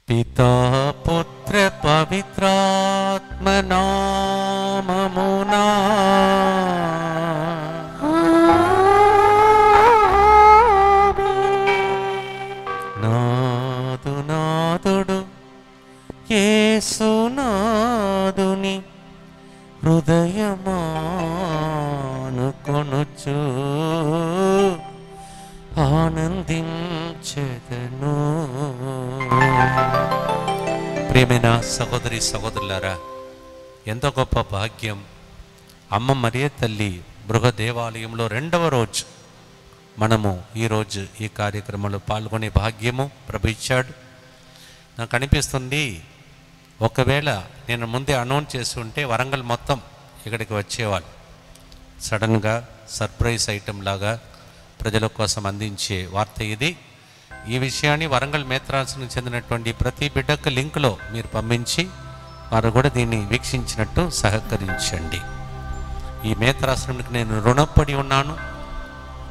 పితా పుత్ర పవిత్రాత్మ నామమునా నాదుడు యేసునాదుని హృదయమానుకొనుచు ఆనందించెదను. ప్రియమైన సహోదరి సహోదరులారా, ఎంతో గొప్ప భాగ్యం. అమ్మ మరియ తల్లి బృహదేవాలయంలో 2వ రోజు మనము ఈరోజు ఈ కార్యక్రమంలో పాల్గొనే భాగ్యము ప్రభు ఇచ్చాడు. నాకు అనిపిస్తుంది, ఒకవేళ నేను ముందే అనౌన్స్ చేసి ఉంటే వరంగల్ మొత్తం ఇక్కడికి వచ్చేవాళ్ళు. సడన్గా సర్ప్రైజ్ ఐటెం లాగా ప్రజల కోసం అందించే వార్త ఇది. ఈ విషయాన్ని వరంగల్ మేత్రాసనం చెందినటువంటి ప్రతి బిడ్డకు లింకులో మీరు పంపించి వారు కూడా దీన్ని వీక్షించినట్టు సహకరించండి. ఈ మేత్రాసనంకి నేను రుణపడి ఉన్నాను.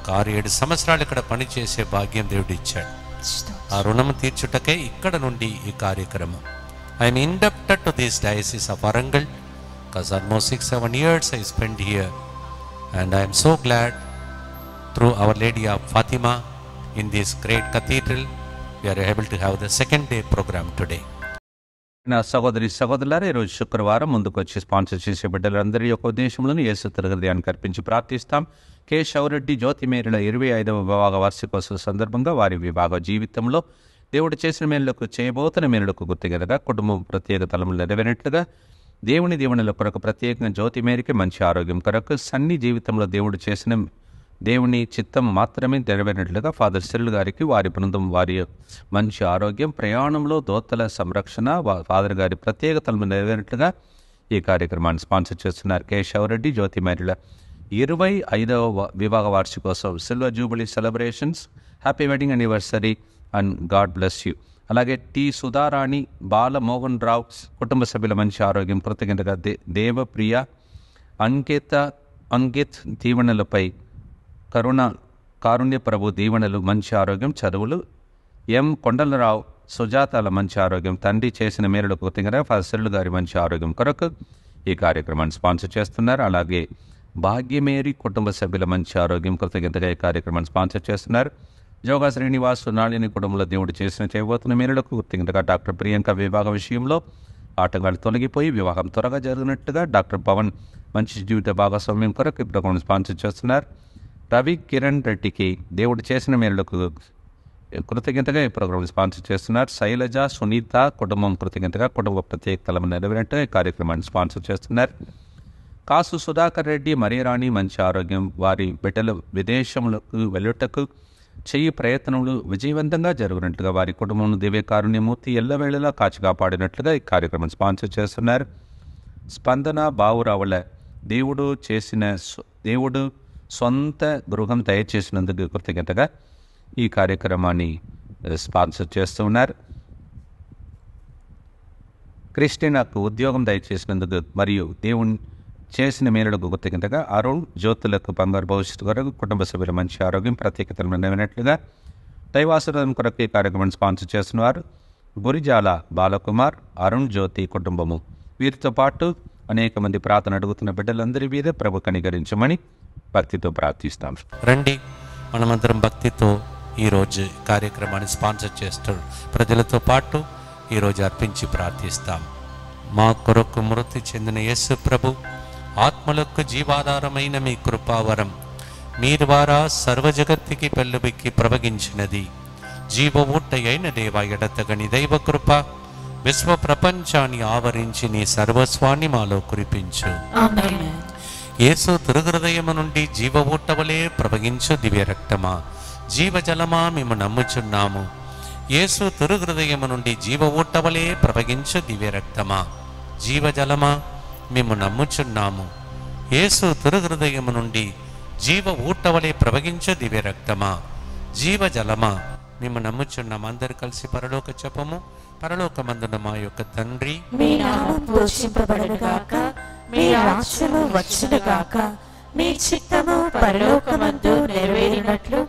6-7 సంవత్సరాలు ఇక్కడ పనిచేసే భాగ్యం దేవుడు ఇచ్చాడు. ఆ రుణం తీర్చుటకే ఇక్కడ నుండి ఈ కార్యక్రమం. I'm inducted to this diocese of Warangal because almost 6-7 years I spent here, and I am so glad through Our Lady of Fatima in this great cathedral we are able to have the second day program today. నా సహోదరి సహోదరులారా, ఈరోజు శుక్రవారం ముందుకు వచ్చి sponsor చేసే బిడ్డలందరి యొక్క ఉద్దేశంలోని యేసు తిరుగర్యాన్ని కల్పించి ప్రార్థిస్తాం. కె శౌరెడ్డి జ్యోతిమేరుల 25వ వివాహ వార్షికోత్సవ సందర్భంగా వారి వివాహ జీవితంలో దేవుడు చేసిన మేలులకు చేయబోతున్న మేలులకు గుర్తుగలగా కుటుంబం ప్రత్యేక తలములు నెరవేరినట్లుగా దేవుని దీవెనల కొరకు ప్రత్యేకంగా జ్యోతిమేరికి మంచి ఆరోగ్యం కొరకు సన్ని జీవితంలో దేవుడు చేసిన దేవుని చిత్తం మాత్రమే నెరవేరినట్లుగా ఫాదర్ సిరిల్ గారికి వారి బృందం వారి మంచి ఆరోగ్యం ప్రయాణంలో దోతల సంరక్షణ ఫాదర్ గారి ప్రత్యేక తలము నెరవేరినట్లుగా ఈ కార్యక్రమాన్ని స్పాన్సర్ చేస్తున్నారు. కె శౌరెడ్డి జ్యోతిమేరుల 25వ వివాహ వార్షికోత్సవం silver jubilee celebrations. Happy wedding anniversary and God bless you. అలాగే టి సుధారాణి బాలమోహన్ రావు కుటుంబ సభ్యుల మంచి ఆరోగ్యం కృతజ్ఞతగా దేవప్రియ అంకిత్ దీవెనలపై కారుణ్య ప్రభు దీవెనలు మంచి ఆరోగ్యం చదువులు. ఎం కొండలరావు సుజాతాల మంచి ఆరోగ్యం తండ్రి చేసిన మేలులకు కృతజ్ఞతగా ఫాదర్ గారి మంచి ఆరోగ్యం కొరకు ఈ కార్యక్రమాన్ని స్పాన్సర్ చేస్తున్నారు. అలాగే భాగ్యమేరి కుటుంబ సభ్యుల మంచి ఆరోగ్యం కృతజ్ఞతగా ఈ కార్యక్రమాన్ని స్పాన్సర్ చేస్తున్నారు. జోగా శ్రీనివాసు నాళిని కుటుంబంలో దేవుడు చేయబోతున్న మేలులకు కృతజ్ఞతగా డాక్టర్ ప్రియాంక వివాహ విషయంలో ఆటగాళ్ళు తొలగిపోయి వివాహం త్వరగా జరిగినట్టుగా డాక్టర్ పవన్ మంచి జీవిత భాగస్వామ్యం కొరకు ఈ ప్రోగ్రాం స్పాన్సర్ చేస్తున్నారు. రవి కిరణ్ రెడ్డికి దేవుడు చేసిన మేలులకు కృతజ్ఞతగా ఈ ప్రోగ్రాం స్పాన్సర్ చేస్తున్నారు. శైలజ సునీత కుటుంబం కృతజ్ఞతగా కుటుంబ ప్రత్యేక తలము నెరవేరినట్టుగా ఈ కార్యక్రమాన్ని స్పాన్సర్ చేస్తున్నారు. కాసు సుధాకర్ రెడ్డి మరియరాణి మంచి ఆరోగ్యం వారి బిడ్డలు విదేశములకు వెళ్ళుటకు చెయ్యి ప్రయత్నములు విజయవంతంగా జరుగునట్లుగా వారి కుటుంబం దివ్యకారుణ్యమూర్తి ఎల్లవేళలా కాచి కాపాడినట్లుగా ఈ కార్యక్రమం స్పాన్సర్ చేస్తున్నారు. స్పందన బావురావుల దేవుడు సొంత గృహం దయచేసినందుకు కృతజ్ఞతగా ఈ కార్యక్రమాన్ని స్పాన్సర్ చేస్తూ ఉన్నారు. క్రిస్టినాకు ఉద్యోగం దయచేసినందుకు మరియు దేవుని చేసిన మేలులకు కృతజ్ఞతగా అరుణ్ జ్యోతులకు బంగారు భవిష్యత్తు కొరకు కుటుంబ సభ్యుల మంచి ఆరోగ్యం ప్రత్యేకతలు నెరవేరినట్లుగా దైవాశీర్వాదం కొరకు ఈ కార్యక్రమాన్ని స్పాన్సర్ చేస్తున్నారు. గురిజాల బాలకుమార్ అరుణ్ జ్యోతి కుటుంబము. వీరితో పాటు అనేక మంది ప్రార్థన అడుగుతున్న బిడ్డలందరి మీద ప్రభు కనికరించమని భక్తితో ప్రార్థిస్తాం. రండి, మనమందరం భక్తితో ఈరోజు కార్యక్రమాన్ని స్పాన్సర్ చేస్తూ ప్రజలతో పాటు ఈరోజు అర్పించి ప్రార్థిస్తాం. మా కొరకు మృతి చెందిన యేసు ప్రభు ఆత్మలకు జీవాధారమైన మీ కృపావరం మీ ద్వారా సర్వజగత్తుకి పెళ్ళుబిక్కి ప్రవగించినది. జీవ ఊట అయిన దేవ ఎడతగని దైవ కృప విశ్వ ప్రపంచాన్ని ఆవరించి నీ సర్వస్వాన్ని మాలో కురిపించు. యేసు తిరుహృదయము నుండి జీవ ఊటవలే ప్రవగించు దివ్య రక్తమా జీవజలమా మేము నమ్ముచున్నాము. యేసు తిరుహృదయము నుండి జీవ ఊటవలే ప్రవగించు దివ్య రక్తమా జీవజలమా మేము నమ్ముచున్నాము. యేసు తిరుహృదయము నుండి జీవ ఊటవలే ప్రవగించు దివ్య రక్తమా జీవజలమా మేము నమ్ముచున్నాము. అందరు కలిసి పరలోక జపము. పరలోకమందున మా యొక్క తండ్రి, మీ నామం పూజింపబడుగాక, మీ రాజ్యము వచ్చునుగాక, మీ చిత్తము పరలోకమందు నెరవేరినట్లు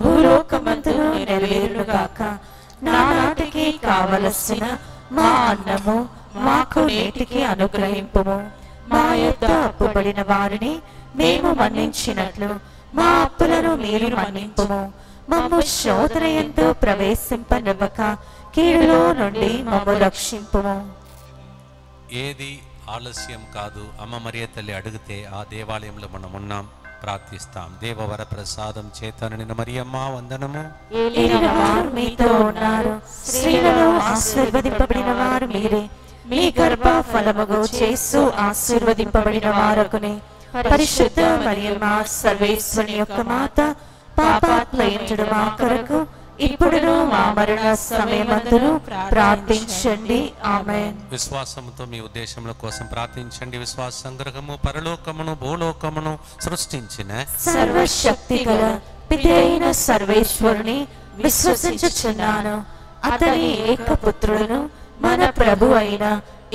భూలోకమందును నెరవేరునుగాక. నానాటికి కావలసిన మా అన్నము మాకు నేటికి అనుగ్రహింపుము. మా యొద్ద అప్పుబడిన వారిని మేము మన్నించినట్లు మా అప్పులను మీరు మన్నింపుము. మమ్ము శోధన యందు ప్రవేశింపనివ్వక కీడులో నుండి మమ్ము రక్షింపుము. ఏది ఆలస్యం కాదు. అమ్మ మరియ తల్లి అడిగితే ఆ దేవాలయంలో మనం ఉన్నాం, ప్రార్థిస్తాం. దేవవర ప్రసాదం చేత నిండిన మరియమ్మ వందనము. ఏలిన వారు మీతో ఉన్నారు, స్త్రీలలో ఆశీర్వదింపబడిన వారు మీరే. మీ గర్భ ఫలముగు యేసు ఆశీర్వదింపబడిన వారకునే. పరిశుద్ధ మరియమ్మ సర్వేశ్వరుని యొక్క మాత, పాపాత్మయుడు మా కొరకు ఇప్పుడును మా మరణ సమయమందును ప్రార్థించండి. ఆమేన్. విశ్వాసముతో మీ ఉద్దేశముల కోసం ప్రార్థించండి. విశ్వాస సంగ్రహము పరలోకమును భూలోకమును సృష్టించిన సర్వశక్తి గల పిత అయిన సర్వేశ్వరుని విశ్వసించుచున్నాను. అతని ఏకపుత్రుడును మన ప్రభు అయిన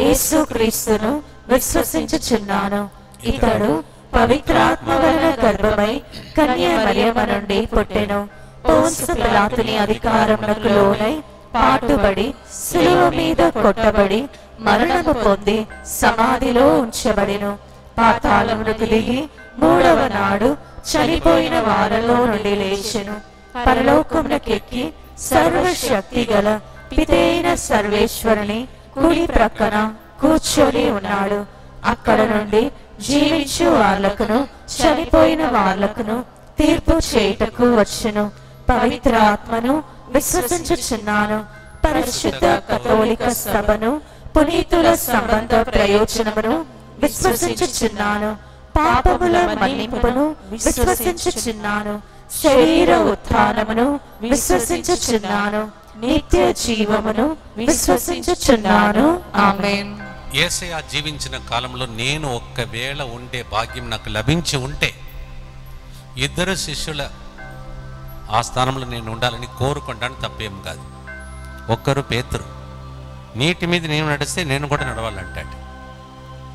యేసుక్రీస్తును విశ్వసించుచున్నాను. ఇతడు పవిత్రాత్మ వలన గర్భమై కన్య మరియమ్మ నుండి పుట్టెను. పోన్సు పిలాతుని అధికారమునకు లోనై పాటుబడి శిలువ మీద కొట్టబడి మరణము పొంది సమాధిలో ఉంచబడెను. పాతాళమునకు దిగి మూడవ నాడు చనిపోయిన వారిలో నుండి లేచెను. పరలోకమునకెక్కి సర్వశక్తి గల పితైన సర్వేశ్వరుని కుడి ప్రక్కన కూర్చొని ఉన్నాడు. అక్కడ నుండి జీవించు వాళ్ళకును చనిపోయిన వాళ్ళకును తీర్పు చేయుటకు వచ్చును. పవిత్ర ఆత్మను విశ్వసించుచున్నాను. పరిశుద్ధ కథోలిక సభను, పునీతుల సంబంధ ప్రయోజనమును విశ్వసించుచున్నాను. పాపముల మన్నింపును విశ్వసించుచున్నాను. శరీర ఉత్థానమును విశ్వసించుచున్నాను. నిత్య జీవమును విశ్వసించుచున్నాను. ఆమేన్. యేసయ్య జీవించిన కాలంలో నేను ఒక్కవేళ ఉండే భాగ్యం నాకు లభించి ఉంటే ఇద్దరు శిష్యుల ఆ స్థానంలో నేను ఉండాలని కోరుకుంటాను, తప్పేం కాదు. ఒక్కరు పేతురు, నీటి మీద నేను నడిస్తే నేను కూడా నడవాలంటాడు.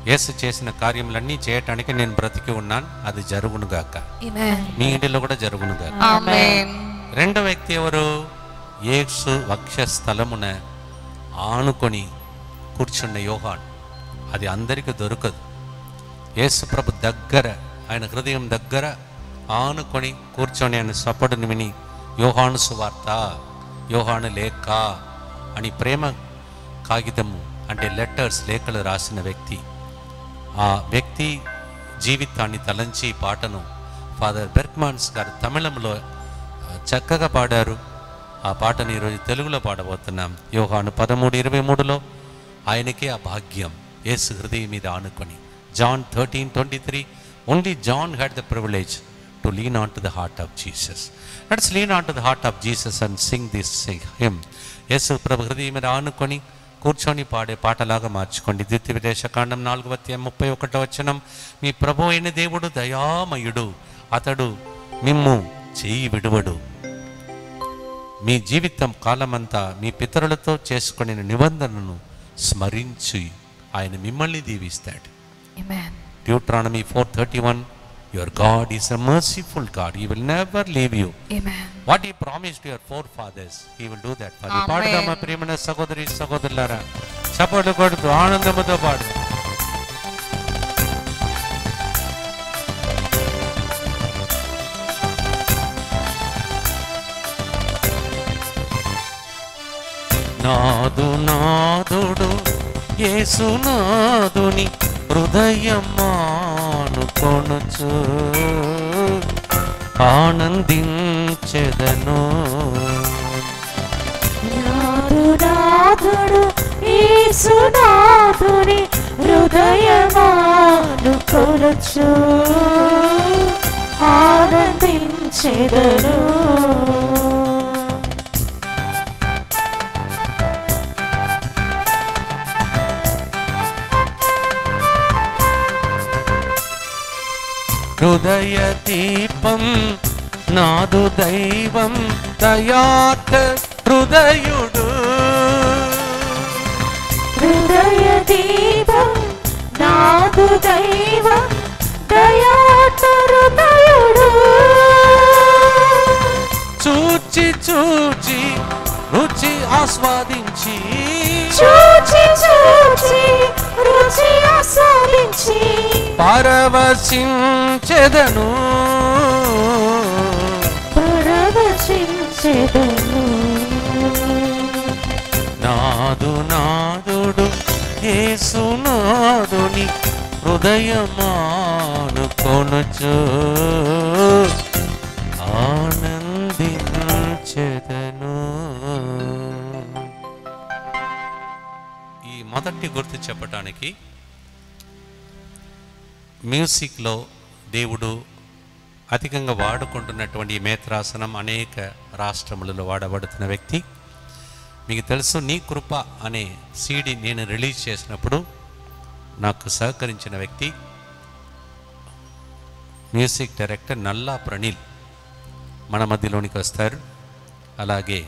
యేసు చేసిన కార్యములన్నీ చేయటానికి నేను బ్రతికి ఉన్నాను, అది జరుగునుగాక. మీ ఇంటిలో కూడా జరుగునుగాక. రెండో వ్యక్తి ఎవరు? యేసు వక్షస్థలమున ఆనుకొని కూర్చున్న యోహాను. అది అందరికీ దొరకదు. యేసు ప్రభు దగ్గర, ఆయన హృదయం దగ్గర ఆనుకొని కూర్చొని ఆయన సపడుని విని యోహాను సువార్త, యోహాను లేఖ అని ప్రేమ కాగితము అంటే లెటర్స్, లేఖలు రాసిన వ్యక్తి. ఆ వ్యక్తి జీవితాన్ని తలంచి పాటను ఫాదర్ బెర్గ్మాన్స్ గారు తమిళంలో చక్కగా పాడారు. ఆ పాటను ఈరోజు తెలుగులో పాడబోతున్నాం. యోహాను 13:23లో ఆయనకే ఆ భాగ్యం, యేసు హృదయం మీద ఆనుకొని. John 13:23, only John had the privilege to lean on to the heart of Jesus. Let's lean on to the heart of Jesus and sing this hymn. యేసు ప్రభు హృదయం మీద ఆనుకొని కూర్చొని పాడే పాటలాగా మార్చుకోండి. ద్వితీయోపదేశకాండం 4:31 మీ ప్రభు అయిన దేవుడు దయామయుడు, అతడు మిమ్ము చేయి విడువడు. మీ జీవితం కాలమంతా మీ పితరులతో చేసుకునే నిబంధనను స్మరించి ఆయన మిమ్మల్ని దీవిస్తాడు. Deuteronomy 4:31, your God is a merciful God, he will never leave you. What he promised to your forefathers, he will do that for you. పాడుదామా ప్రియమైన సహోదరి సహోదరులారా, చప్పట్లు కొడుతూ ఆనందముతో పాడు. నాదు నాదుడు యేసునాదుని హృదయమానుకొనుచు ఆనందించెదను. నాదుడు యేసునాదుని హృదయమానుకొనుచు ఆనందించెదను. హృదయ దీపం నాదు దైవం దయాత హృదయుడు. హృదయ దీపం నాదు దైవం దయాత హృదయుడు. చూచి చూచి రుచి ఆస్వాదించి చూచి చూచి రుచి ఆస్వాదించి పరవశించెదను పరవశించెదను. నాదుడు యేసునాదుని హృదయమానుకొనుచు ఆనందించెదను. ఈ మొదటి గుర్తు చెప్పటానికి మ్యూజిక్లో దేవుడు అధికంగా వాడుకుంటున్నటువంటి ఈ మేత్రాసనం అనేక రాష్ట్రములలో వాడబడుతున్న వ్యక్తి. మీకు తెలుసు, నీ కృప అనే సీడీ నేను రిలీజ్ చేసినప్పుడు నాకు సహకరించిన వ్యక్తి మ్యూజిక్ డైరెక్టర్ నల్లా ప్రణీల్ మన మధ్యలోనికి వస్తారు. అలాగే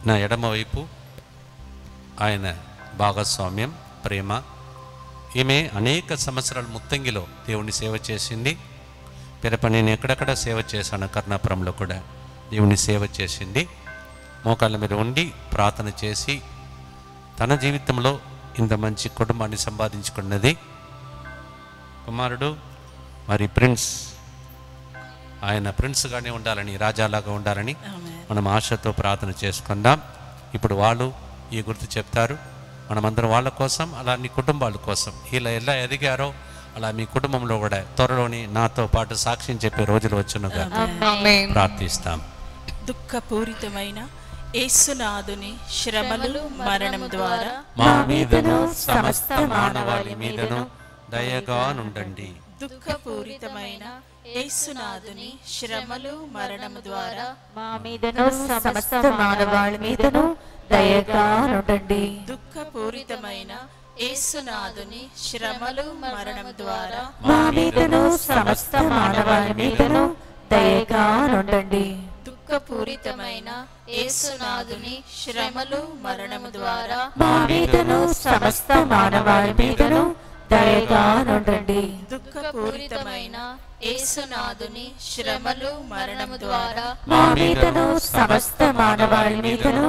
నా ఎడమవైపు ఆయన భాగస్వామ్యం ప్రేమ. ఈమె అనేక సంవత్సరాలు ముత్తంగిలో దేవుని సేవ చేసింది. పిరప నేను ఎక్కడెక్కడ సేవ చేశాను, కర్ణాపురంలో కూడా దేవుని సేవ చేసింది. మోకాళ్ళ మీద ఉండి ప్రార్థన చేసి తన జీవితంలో ఇంత మంచి కుటుంబాన్ని సంపాదించుకున్నది. కుమారుడు మరి ప్రిన్స్, ఆయన ప్రిన్స్గానే ఉండాలని, రాజాలాగా ఉండాలని మనం ఆశతో ప్రార్థన చేసుకుందాం. ఇప్పుడు వాళ్ళు ఈ గుర్తు చెప్తారు. మనమందరం వాళ్ళ కోసం, అలా నీ కుటుంబాల కోసం ఇలా ఎలా ఎదిగారో అలా మీ కుటుంబంలో కూడా త్వరలోని నాతో పాటు సాక్ష్యం చెప్పే రోజులు వచ్చునుగా ప్రార్థిస్తాం. దుఃఖపూరితమైన యేసునాథుని శ్రమలు మరణం ద్వారా మా మీదను సమస్త మానవాళి మీదను దయగా నుండండి. దుఃఖపూరితమైన యేసునాథుని శ్రమలు మరణం ద్వారా మా మీదను సమస్త మానవాళి మీదను దయగా నుండండి. దుఃఖపూరితమైన యేసునాథుని శ్రమలు మరణం ద్వారా మా మీదను సమస్త మానవాళి మీదను దయగా నుండండి. దుఃఖపూరితమైన యేసునాథుని శ్రమలు మరణం ద్వారా మా మీదను సమస్త మానవాళి మీదను దయగా నుండండి. దుఃఖపూరితమైన యేసునాథుని శ్రమలు మరణం ద్వారా మా మీదను సమస్త మానవాళి మీదను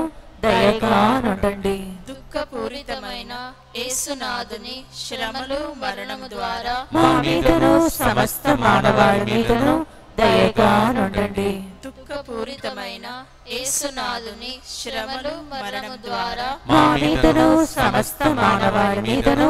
దయగా నుండండి. దుఃఖపూరితమైన యేసునాథుని శ్రమలు మరణం ద్వారా మా మీదను సమస్త మానవాళి మీదను దయగా నుండండి. దుఃఖపూరితమైన యేసునాథుని శ్రమలు మరణం ద్వారా మా మీదను సమస్త మానవాళి మీదను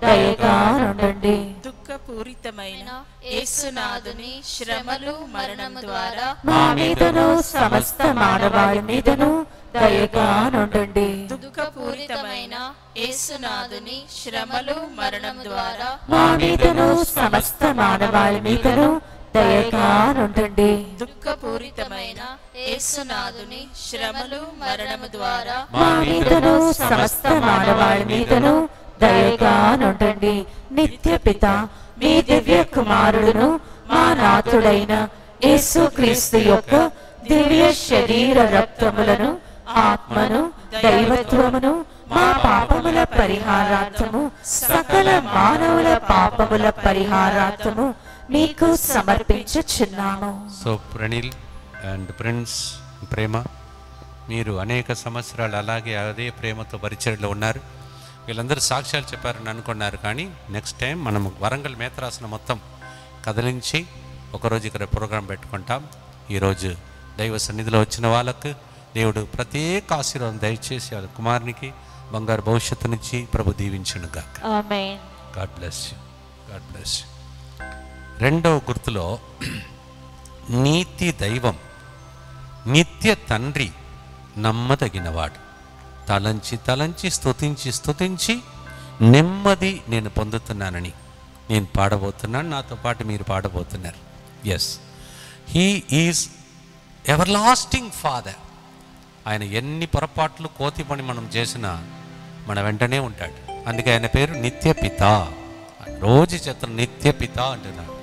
దయగా నుండండి. దుఃఖపూరితమైన యేసునాథుని శ్రమలు మరణం ద్వారా మా మీదను సమస్త మానవాళి మీదను దయగా నుండండి. దుఃఖపూరితమైన యేసునాథుని శ్రమలు మరణం ద్వారా మా మీదను సమస్త మానవాళి మీదను దయగా నుండండి. దుఃఖపూరితమైన యేసునాథుని శ్రమలు మరణం ద్వారా మా మీదను సమస్త మానవాళి మీదను దయగా నుండండి. నిత్య పిత మీ దివ్య కుమారుడును మా నాథుడైన యేసుక్రీస్తు యొక్క దివ్య శరీర రక్తములను, ఆత్మను, దైవత్వమును మా పాపముల పరిహారార్థము, సకల మానవుల పాపముల పరిహారార్థము మీకు సమర్పించుచున్నాము. సో ప్రణీల్ అండ్ ప్రిన్స్ ప్రేమ, మీరు అనేక సంవత్సరాలు అలాగే అదే ప్రేమతో పరిచర్యలో ఉన్నారు. వీళ్ళందరూ సాక్ష్యాలు చెప్పారని అనుకున్నారు. కానీ నెక్స్ట్ టైం మనం వరంగల్ మేత్రాసనం మొత్తం కదిలించి ఒకరోజు ఇక్కడ ప్రోగ్రాం పెట్టుకుంటాం. ఈరోజు దైవ సన్నిధిలో వచ్చిన వాళ్ళకు దేవుడు ప్రత్యేక ఆశీర్వాదం దయచేసి వాళ్ళ కుమారునికి బంగారు భవిష్యత్తునిచ్చి ప్రభు దీవించునుగా. ఆమేన్. God bless you, God bless you. రెండవ గుర్తులో నీతి దైవం, నిత్య తండ్రి, నమ్మదగినవాడు, తలంచి తలంచి స్తుతించి స్తుతించి నెమ్మది నేను పొందుతున్నానని నేను పాడబోతున్నాను. నాతో పాటు మీరు పాడబోతున్నారు. Yes, he is everlasting father. ఆయన ఎన్ని పొరపాట్లు కోతి పని మనం చేసినా మన వెంటనే ఉంటాడు. అందుకే ఆయన పేరు నిత్య పిత. రోజు చెప్తాను నిత్య పిత అంటున్నాడు.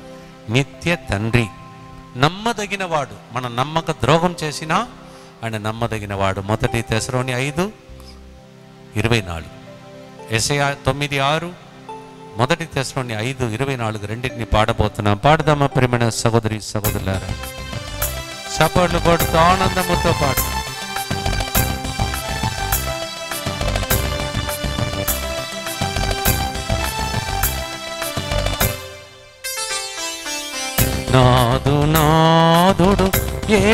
నిత్య తండ్రి, నమ్మదగినవాడు. మన నమ్మక ద్రోహం చేసినా ఆయన నమ్మదగినవాడు. 1 తెస్సలోని 5:24, యెషయా 9:6, 1 తెస్సలోని 5:24 రెండింటిని పాడబోతున్నాం. పాడదామా ప్రియమైన సహోదరి సహోదరులారా? చప్పట్లు కొడుతూ ఆనందముతో పాడు.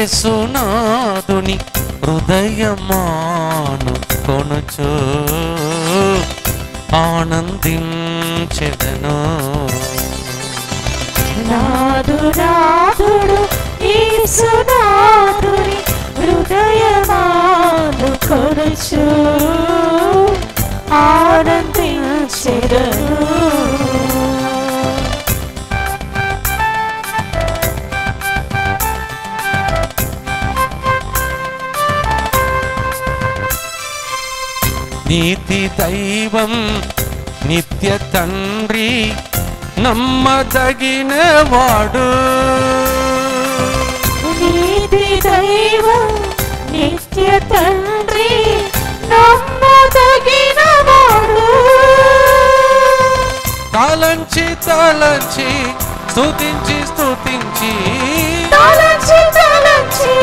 యేసునాథుని హృదయమాను కొనుచు ఆనందించెదను. నాదుడు యేసునాథుని హృదయమాను కొనుచు ఆనందించెదను. నీతి దైవం నిత్య తండ్రి నమ్మదగిన వాడు. నీతి దైవం నిత్య తండ్రి నమ్మదగిన వాడు. తలంచి తలంచి స్తుతించి స్తుతించి తలంచి తలంచి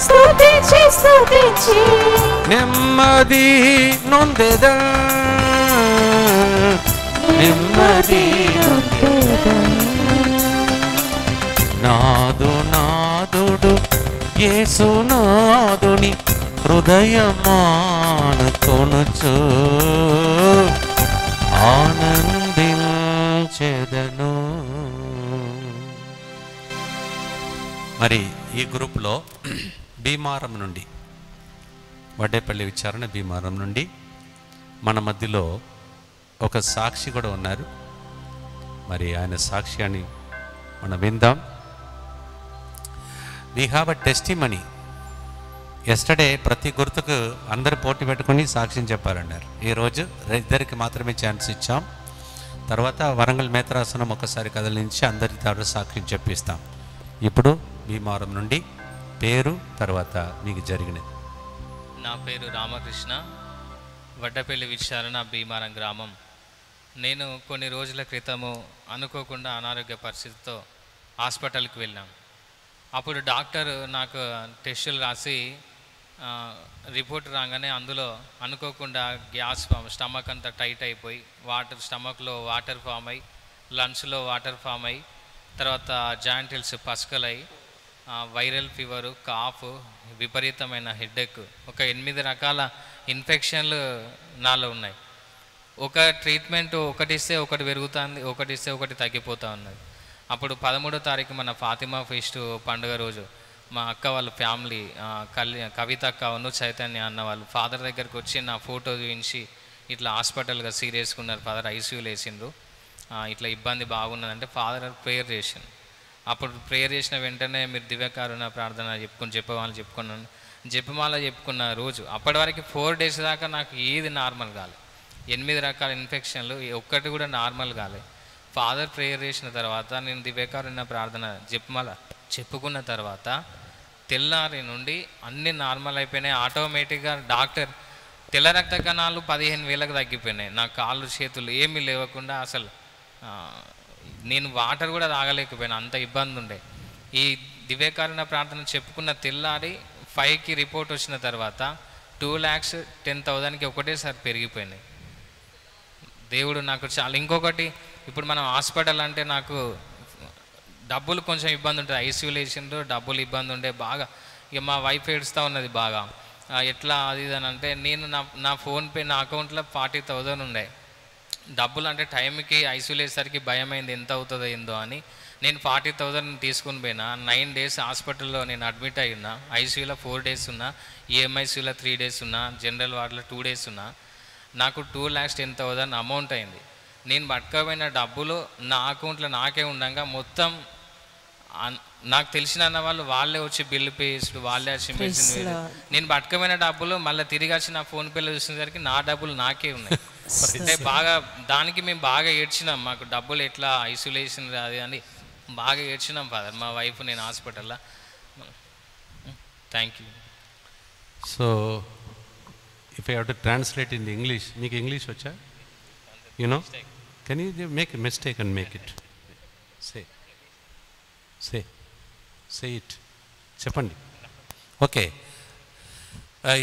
స్తుతించి స్తుతించి నెమ్మది నొందెద నెమ్మది నాదుడు యేసునాథుని హృదయమాను కొనుచు ఆనందించెదను. మరి ఈ గ్రూప్లో భీమారం నుండి వడ్డేపల్లి విచారణ భీమారం నుండి మన మధ్యలో ఒక సాక్షి కూడా ఉన్నారు. మరి ఆయన సాక్ష్యాన్ని మనం విందాం. We have a testimony. Yesterday ప్రతి గుర్తుకు అందరు పోటీ పెట్టుకుని సాక్ష్యం చెప్పారన్నారు. ఈరోజు ఇద్దరికి మాత్రమే ఛాన్స్ ఇచ్చాం. తర్వాత వరంగల్ మేత్రాసనం ఒకసారి కదిలించి అందరి ద్వారా సాక్ష్యం చెప్పిస్తాం. ఇప్పుడు భీమారం నుండి పేరు తర్వాత మీకు జరిగినది. నా పేరు రామకృష్ణ, వడ్డపల్లి విచారణ భీమారం గ్రామం. నేను కొన్ని రోజుల క్రితము అనుకోకుండా అనారోగ్య పరిస్థితితో హాస్పిటల్కి వెళ్ళాం. అప్పుడు డాక్టర్ నాకు టెస్టులు రాసి రిపోర్ట్ రాగానే అందులో అనుకోకుండా గ్యాస్ ఫామ్, స్టమక్ అంతా టైట్ అయిపోయి స్టమక్లో వాటర్ ఫామ్ అయ్యి, లంగ్స్లో వాటర్ ఫామ్ అయ్యి, తర్వాత జాయింటిల్స్ పస్కలై, వైరల్ ఫీవరు, కాఫ్, విపరీతమైన హెడ్ఏక్, ఒక 8 రకాల ఇన్ఫెక్షన్లు నాలో ఉన్నాయి. ఒక ట్రీట్మెంట్ ఒకటి ఇస్తే ఒకటి పెరుగుతుంది, ఒకటి ఇస్తే ఒకటి తగ్గిపోతూ ఉన్నది. అప్పుడు 13వ తారీఖు మన ఫాతిమా ఫెస్ట్ పండుగ రోజు మా అక్క వాళ్ళ ఫ్యామిలీ కవిత అక్కను చైతన్య అన్న వాళ్ళు ఫాదర్ దగ్గరికి వచ్చి నా ఫోటో చూపించి ఇట్లా హాస్పిటల్గా సీరియస్గా ఉన్నారు ఫాదర్, ఐసీయూలో వేసిండ్రు, ఇట్లా ఇబ్బంది బాగున్నదంటే ఫాదర్ ప్రేయర్ చేసిండు. అప్పుడు ప్రేయర్ చేసిన వెంటనే మీరు దివ్యకారుణ ప్రార్థన చెప్పవాలని చెప్పుకున్నాను. జపమాల చెప్పుకున్న రోజు అప్పటి వరకు 4 days దాకా నాకు ఏది నార్మల్ కాలే. 8 రకాల ఇన్ఫెక్షన్లు ఒక్కటి కూడా నార్మల్ కాలే. ఫాదర్ ప్రేయర్ చేసిన తర్వాత నేను దివ్యకారుణ ప్రార్థన జపమాల చెప్పుకున్న తర్వాత తెల్లారి నుండి అన్నీ నార్మల్ అయిపోయినాయి. ఆటోమేటిక్గా డాక్టర్ తెల్ల రక్త కణాలు 15,000కు తగ్గిపోయినాయి. నా కాళ్ళు చేతులు ఏమీ లేవకుండా అసలు నేను వాటర్ కూడా తాగలేకపోయినా, అంత ఇబ్బంది ఉండే. ఈ దివ్యకారుణ ప్రార్థన చెప్పుకున్న తెల్లారి 5కి రిపోర్ట్ వచ్చిన తర్వాత 2,10,000కి ఒకటేసారి పెరిగిపోయినాయి. దేవుడు నాకు చాలా. ఇంకొకటి, ఇప్పుడు మనం హాస్పిటల్ అంటే నాకు డబ్బులు కొంచెం ఇబ్బంది ఉంటుంది. ఐసీయూలో వేసిండ్రు, డబ్బులు ఇబ్బంది ఉండే బాగా. ఇక మా వైఫ్ ఏడుస్తూ ఉన్నది బాగా, ఎట్లా అది ఇది అని అంటే నేను నా ఫోన్పే నా అకౌంట్లో 40,000 ఉండే. డబ్బులు అంటే టైంకి ఐసీయూలో వేసరికి భయమైంది ఎంత అవుతుందో ఏందో అని నేను 40,000 తీసుకుని పోయినా. 9 days హాస్పిటల్లో నేను అడ్మిట్ అయి ఉన్నా. ఐసీయూలో 4 days ఉన్నా, ఈఎంఐసీయూలో 3 days ఉన్నా, జనరల్ వార్డులో 2 days ఉన్నా. నాకు 2,10,000 అమౌంట్ అయింది. నేను పట్టుకపోయిన డబ్బులు నా అకౌంట్లో నాకే ఉండగా మొత్తం నాకు తెలిసిన అన్న వాళ్ళే వచ్చి బిల్లు పే చేసుడు, వాళ్ళే వచ్చి మెడిసిన్. నేను పట్టుకపోయిన డబ్బులు మళ్ళీ తిరిగి వచ్చి నా ఫోన్పేలో చూసేసరికి నా డబ్బులు నాకే ఉన్నాయి. అంటే బాగా దానికి మేము బాగా ఏడ్చినాం. మాకు డబ్బులు ఎట్లా ఐసోలేషన్ అది అని బాగా ఏడ్చినాం ఫాదర్, మా వైఫ్ నేను హాస్పిటల్లో. Thank you. So if I have to translate in English, మీకు ఇంగ్లీష్ వచ్చా? You know, can you make a mistake and make it say it చెప్పండి. Okay,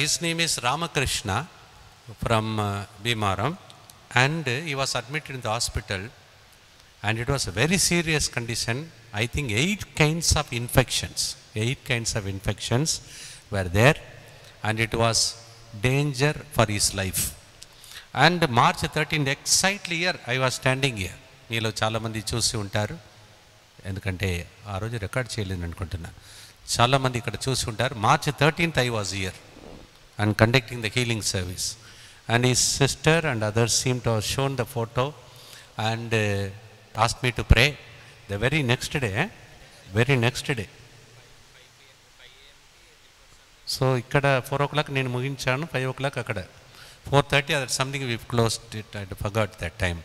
his name is Ramakrishna from Bhimaram, and he was admitted in the hospital, and it was a very serious condition. I think 8 kinds of infections. 8 kinds of infections were there, and it was danger for his life. And March 13th, exactly here, I was standing here. మీలో చాలామంది చూసి ఉంటారు, ఎందుకంటే ఆ రోజు record చేయలేదని అనుకుంటున్నా. చాలామంది ఇక్కడ చూసి ఉంటారు. March 13th I was here and conducting the healing service, and his sister and others seemed to have shown the photo and asked me to pray. The very next day, so ఇక్కడ 4 o'clock నేను ముగించాను, 5 o'clock అక్కడ, 4:30 అది something we closed it, I forgot that time.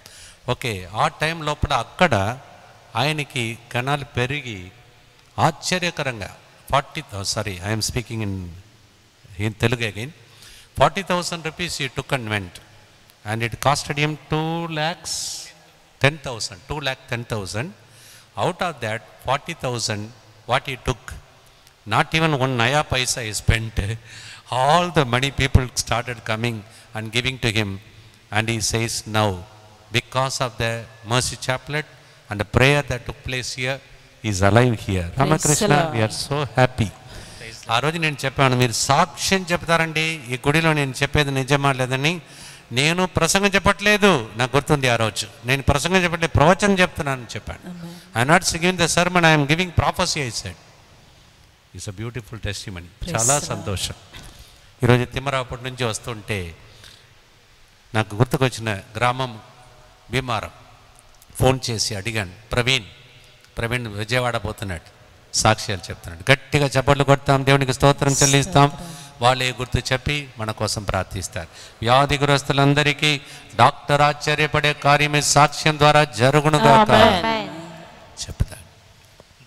Okay, ఆ time లోపల అక్కడ ఆయనకి కణాలు పెరిగి ఆశ్చర్యకరంగా 40,000 I'm speaking in Telugu again, 40,000 rupees he took and went, and it costed him 2,10,000. Out of that 40,000 what he took, not even one naya paisa he spent. All the money people started coming and giving to him, and he says now, because of the mercy chaplet and the prayer that took place here, he is alive here. Ramakrishna, we are so happy. ఆ రోజు నేను చెప్పాను, మీరు సాక్ష్యం చెప్తారండి ఈ గుడిలో, నేను చెప్పేది నిజమా లేదని. నేను ప్రసంగం చెప్పట్లేదు, నాకు గుర్తుంది ఆ రోజు, నేను ప్రసంగం చెప్పట్లేదు, ప్రవచనం చెప్తున్నాను చెప్పాను. I'm not giving the sermon, I'm giving prophecy I said. It's a beautiful testimony. చాలా సంతోషం. ఈరోజు తిమ్మరాపటి నుంచి వస్తుంటే నాకు గుర్తుకొచ్చిన గ్రామం భీమారం. ఫోన్ చేసి అడిగాను, ప్రవీణ్ విజయవాడ పోతున్నాడు, సాక్ష్యాలు చెప్తున్నాడు. గట్టిగా చప్పట్లు కొడతాం, దేవునికి స్తోత్రం చెల్లిస్తాం. వాళ్ళే గుర్తు చెప్పి మన కోసం ప్రార్థిస్తారు. వ్యాధిగ్రస్తులందరికీ డాక్టర్ ఆశ్చర్యపడే కార్యమే సాక్ష్యం ద్వారా జరుగునుగాక చెప్తాడు.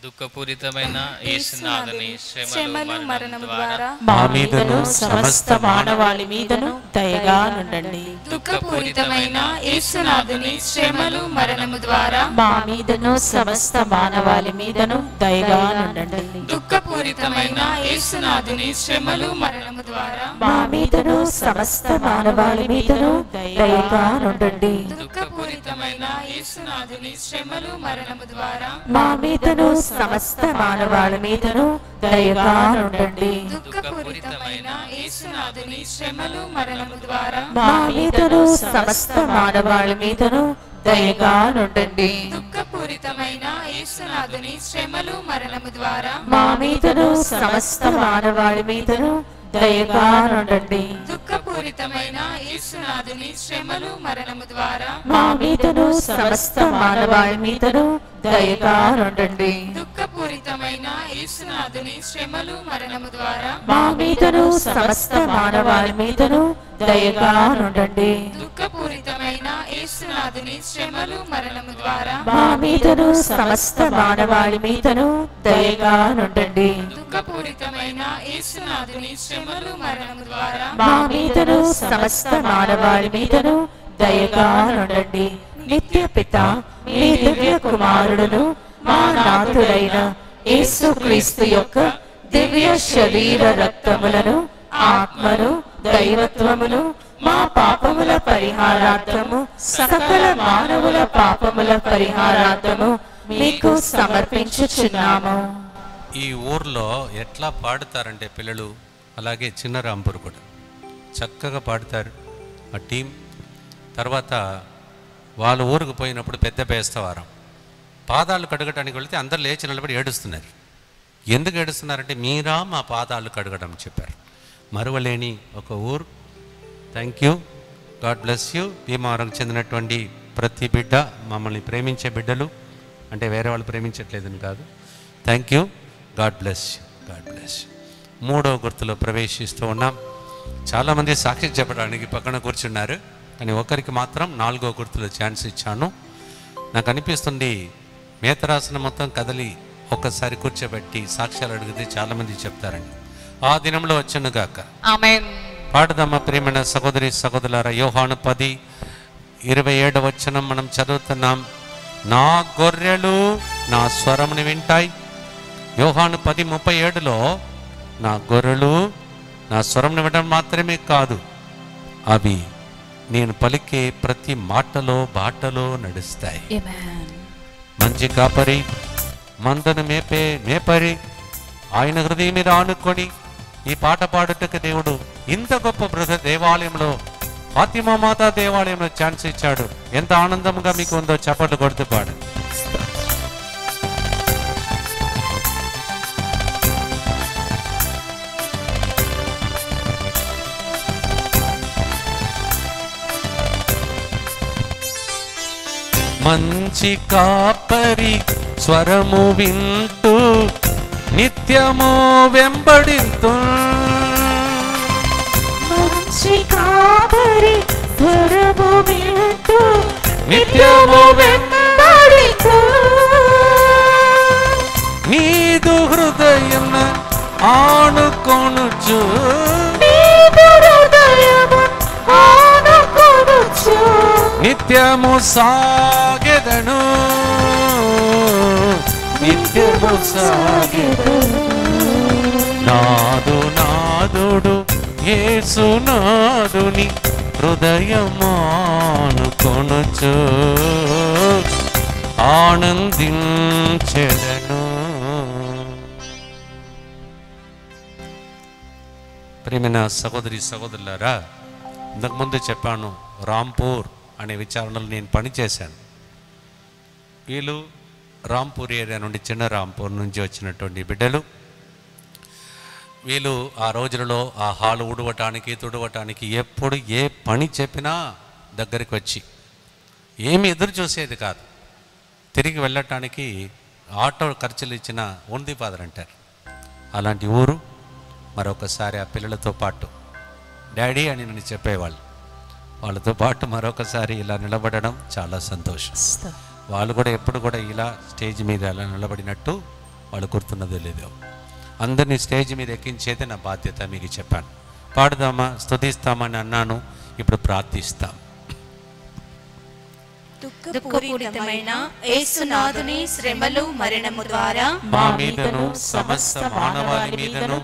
దుఃఖపూరితమైన యేసునాథుని శ్రమలు మరణము ద్వారా మా మీదను సమస్త మానవాళి మీదను దయగా నుండండి. దుఃఖపూరితమైన యేసునాథుని శ్రమలు మరణము ద్వారా మా మీదను సమస్త మానవాళి మీదను దయగా నుండండి. దుఃఖపూరితమైన యేసునాథుని శ్రమలు మరణము ద్వారా మా మీదను సమస్త మానవాళి మీదను దయగా నుండండి. దుఃఖపూరితమైన యేసునాథుని శ్రమలు మరణము ద్వారా మా మీదను సమస్త మానవాళి మీదను దయగా నుండండి. దుఃఖపూరితమైన యేసునాథుని శ్రమలు మరణము ద్వారా మా మీదను సమస్త మానవాళి మీదను దయగా నుండండి. దుఃఖపూరితమైన యేసునాథుని శ్రమలు మరణము ద్వారా మా మీదను సమస్త మానవాళి మీదను దయగా నుండండి. దుఃఖపూరితమైన యేసునాథుని శ్రమలు మరణము ద్వారా మా మీదను సమస్త మానవాళి మీదను దయగా నుండండి. దుఃఖపూరితమైన యేసునాథుని శ్రమలు మరణము ద్వారా మా మీదను సమస్త మానవాళి మీదను దయగా నుండండి. దుఃఖపూరితమైన యేసునాథుని శ్రమలు మరణము ద్వారా మా మీదను సమస్త మానవాళి మీదను దయగా నుండండి. దుఃఖపూరితమైన యేసునాథుని శ్రమలు మరణము ద్వారా మా మీదను సమస్త మానవాళి మీదను దయగా నుండండి. నిత్య పిత మీ దివ్య కుమారుడును మా నాథుడైన యేసుక్రీస్తు యొక్క దివ్య శరీర రక్తములను, ఆత్మను, దైవత్వమును మా పాపముల పరిహారార్థము, సకల మానవుల పాపముల పరిహారార్థము మీకు సమర్పించుచున్నాము. ఈ ఊర్లో ఎట్లా పాడుతారంటే పిల్లలు, అలాగే చిన్న రాంపూర్ కూడా చక్కగా పాడుతారు ఆ టీం. తర్వాత వాళ్ళ ఊరికి పోయినప్పుడు పెద్ద బేస్తవారం పాదాలు కడగటానికి వెళితే అందరు లేచి నిలబడి ఏడుస్తున్నారు. ఎందుకు ఏడుస్తున్నారంటే మీరా మా పాదాలు కడగడం చెప్పారు. మరువలేని ఒక ఊరు. Thank you, God bless you. భీమవరంకు చెందినటువంటి ప్రతి బిడ్డ, మమ్మల్ని ప్రేమించే బిడ్డలు, అంటే వేరే వాళ్ళు ప్రేమించట్లేదని కాదు. Thank you, God bless you, God bless you. మూడో గుర్తులో ప్రవేశిస్తూ ఉన్నాం. చాలామంది సాక్షి చెప్పడానికి పక్కన కూర్చున్నారు, కానీ ఒకరికి మాత్రం 4వ గుర్తులో ఛాన్స్ ఇచ్చాను. నాకు అనిపిస్తుంది మేతరాసనం మొత్తం కదలి ఒక్కసారి కూర్చోబెట్టి సాక్ష్యాలు అడిగితే చాలామంది చెప్తారండి. ఆ దినంలో వచ్చనుగాక. ఆమేన్. పాడుదమ్మ ప్రియమైన సహోదరి సహోదరులారా, యోహాను 10:27 వచనం మనం చదువుతున్నాం. నా గొర్రెలు నా స్వరముని వింటాయి. యోహాను 10:37లో నా గొర్రెలు నా స్వరముని వినడం మాత్రమే కాదు, అవి నేను పలికే ప్రతి మాటలో బాటలో నడుస్తాయి. మంచి కాపరి మందను మేపరి ఆయన హృదయం మీద ఆనుకొని ఈ పాట పాడుటకు దేవుడు ఇంత గొప్ప బృహ దేవాలయంలో ఫాతిమా మాతా దేవాలయంలో ఛాన్స్ ఇచ్చాడు. ఎంత ఆనందంగా మీకు ఉందో చప్పట్లు కొడుతూ పాడు. మంచి కాపరి స్వరము వింటూ నిత్యము వెంబడింతు. మంచి కాపరి స్వరము వింటూ నిత్యము వెంబడింతు. నీదు హృదయం ఆనుకొనుచు. నీదు హృదయము ఆనుకొనుచు. నిత్యము సాగెదను. నిత్యము సాగెదను. నాదుడు యేసునాదుని హృదయమానుకొనుచు ఆనందించెదను. ప్రియమైన సహోదరి సహోదరులారా, ఇంతకుముందు చెప్పాను రాంపూర్ అనే విచారణలో నేను పనిచేశాను. వీళ్ళు రాంపూర్ ఏరియా నుండి, చిన్న రాంపూర్ నుంచి వచ్చినటువంటి బిడ్డలు. వీళ్ళు ఆ రోజులలో ఆ హాలు ఉడవటానికి తుడవటానికి ఎప్పుడు ఏ పని చెప్పినా దగ్గరికి వచ్చి ఏమి ఎదురు చూసేది కాదు. తిరిగి వెళ్ళటానికి ఆటో ఖర్చులు ఇచ్చిన ఉంది ఫాదర్ అంటారు. అలాంటి ఊరు. మరొకసారి ఆ పిల్లలతో పాటు డాడీ అని నన్ను చెప్పేవాళ్ళు. వాళ్ళతో పాటు మరొకసారి ఇలా నిలబడడం చాలా సంతోషం. వాళ్ళు కూడా ఎప్పుడు కూడా ఇలా స్టేజ్ మీద అలా నిలబడినట్టు వాళ్ళు గుర్తున్నదో లేదో. అందరినీ స్టేజ్ మీద ఎక్కించేదే నా బాధ్యత. మీకు చెప్పాను. పాడుదామా, స్తుతిస్తామని అన్నాను. ఇప్పుడు ప్రార్థిస్తాం. దుఃఖపూరితమైన యేసునాథుని శ్రమలు మరణము ద్వారా మా మీదను సమస్త మానవాళి మీదను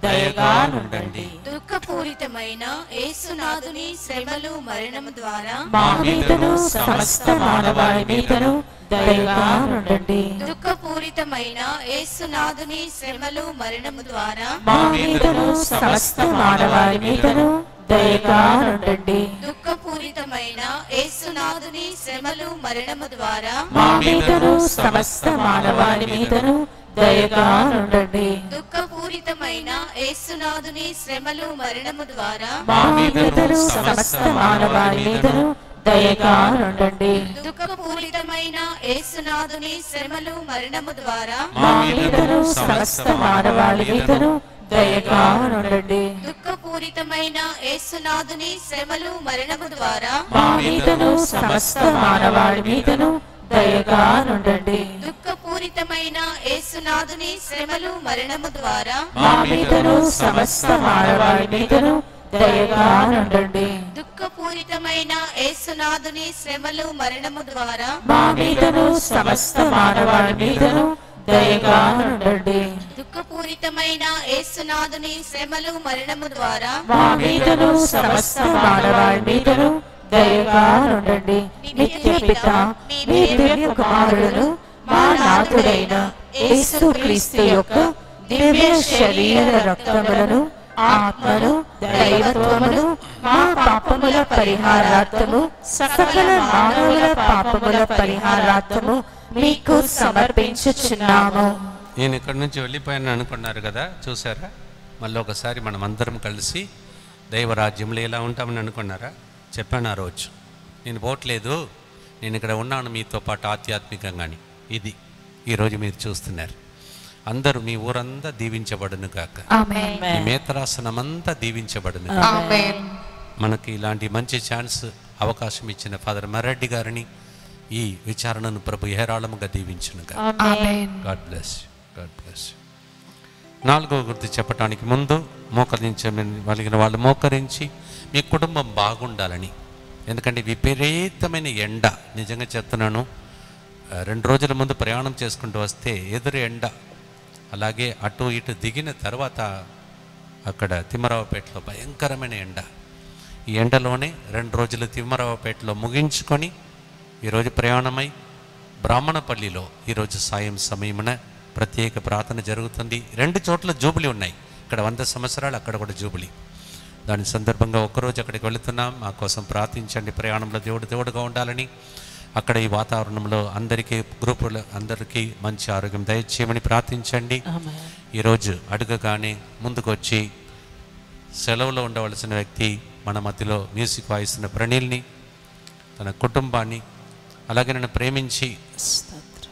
దయగా నుండండి. దుఃఖపూరితమైన యేసునాథుని శ్రమలు మరణము ద్వారా మా మీదను సమస్త మానవాళి మీదను దయగా నుండండి. దుఃఖపూరితమైన యేసునాథుని శ్రమలు మరణము ద్వారా మా మీదను సమస్త మానవాళి మీదను దయగా నుండండి. దుఃఖపూరితమైన యేసునాథుని శ్రమలు మరణము ద్వారా మా మీదను సమస్త మానవాళి మీదను దయగా నుండండి. దుఃఖపూరితమైన యేసునాథుని శ్రమలు మరణము ద్వారా మా మీదను సమస్త మానవాళి మీదను దయగా నుండండి. దుఃఖపూరితమైన యేసునాథుని శ్రమలు మరణము ద్వారా మా మీదను సమస్త మానవాళి మీదను దయగా నుండండి. దుఃఖపూరితమైన యేసునాథుని శ్రమలు మరణము ద్వారా మా మీదను సమస్త మానవాళి మీదను దయగా నుండండి. దుఃఖపూరితమైన యేసునాథుని శ్రమలు మరణము ద్వారా మా మీదను సమస్త మానవాళి మీదను దయగా నుండండి. దుఃఖపూరితమైన యేసునాథుని శ్రమలు మరణము ద్వారా మా మీదను సమస్త మానవాళి మీదను దయగా నుండండి. దుఃఖపూరితమైన యేసునాథుని శ్రమలు మరణము ద్వారా మా మీదను సమస్త మానవాళి మీదను దయగా నుండండి. నిత్య పిత మీ దివ్య కుమారులను మా నాథుడైన యేసుక్రీస్తు యొక్క దివ్య శరీర రక్తములను ఆత్మను దైవత్వమును మా పాపముల పరిహారార్థము సకల మానవుల పాపముల పరిహారార్థము మీకు సమర్పించుచున్నాము. నేను ఇక్కడి నుంచి వెళ్ళిపోయాను అనుకున్నారు కదా, చూసారా? మళ్ళీ ఒకసారి మనం అందరం కలిసి దైవరాజ్యంలో ఎలా ఉంటామని అనుకున్నారా? చెప్పాను ఆ రోజు. నేను పోవట్లేదు, నేను ఇక్కడ ఉన్నాను మీతో పాటు ఆధ్యాత్మికంగాని. ఇది ఈరోజు మీరు చూస్తున్నారు. అందరూ మీ ఊరంతా దీవించబడును కాక. మీ మేత్రాసనమంతా దీవించబడును కాక. మనకి ఇలాంటి మంచి ఛాన్స్ అవకాశం ఇచ్చిన ఫాదర్ మర్రెడ్డి గారిని ఈ విచారణను ప్రభు ఏరాళముగా దీవించును కాక. God bless, God bless. నాలుగవ గుర్తు చెప్పడానికి ముందు మోకరించగలిగిన వాళ్ళు మోకరించి మీ కుటుంబం బాగుండాలని. ఎందుకంటే విపరీతమైన ఎండ, నిజంగా చెప్తున్నాను. 2 రోజుల ముందు ప్రయాణం చేసుకుంటూ వస్తే ఎదురు ఎండ, అలాగే అటు ఇటు దిగిన తర్వాత అక్కడ తిమ్మరావుపేటలో భయంకరమైన ఎండ. ఈ ఎండలోనే 2 రోజులు తిమ్మరావుపేటలో ముగించుకొని ఈరోజు ప్రయాణమై బ్రాహ్మణపల్లిలో ఈరోజు సాయం సమయమున ప్రత్యేక ప్రార్థన జరుగుతుంది. 2 చోట్ల జూబిలీ ఉన్నాయి. ఇక్కడ 100 సంవత్సరాలు, అక్కడ కూడా జూబిలీ. దాని సందర్భంగా ఒక్కరోజు అక్కడికి వెళుతున్నాం. మా కోసం ప్రార్థించండి. ప్రయాణంలో తోడుగా ఉండాలని, అక్కడ ఈ వాతావరణంలో అందరికీ గ్రూపులు అందరికీ మంచి ఆరోగ్యం దయచేయమని ప్రార్థించండి. ఈరోజు అడగగానే ముందుకు వచ్చి సెలవులో ఉండవలసిన వ్యక్తి మన మధ్యలో మ్యూజిక్ వాయిస్తున్న ప్రణీల్ని, తన కుటుంబాన్ని, అలాగే నన్ను ప్రేమించి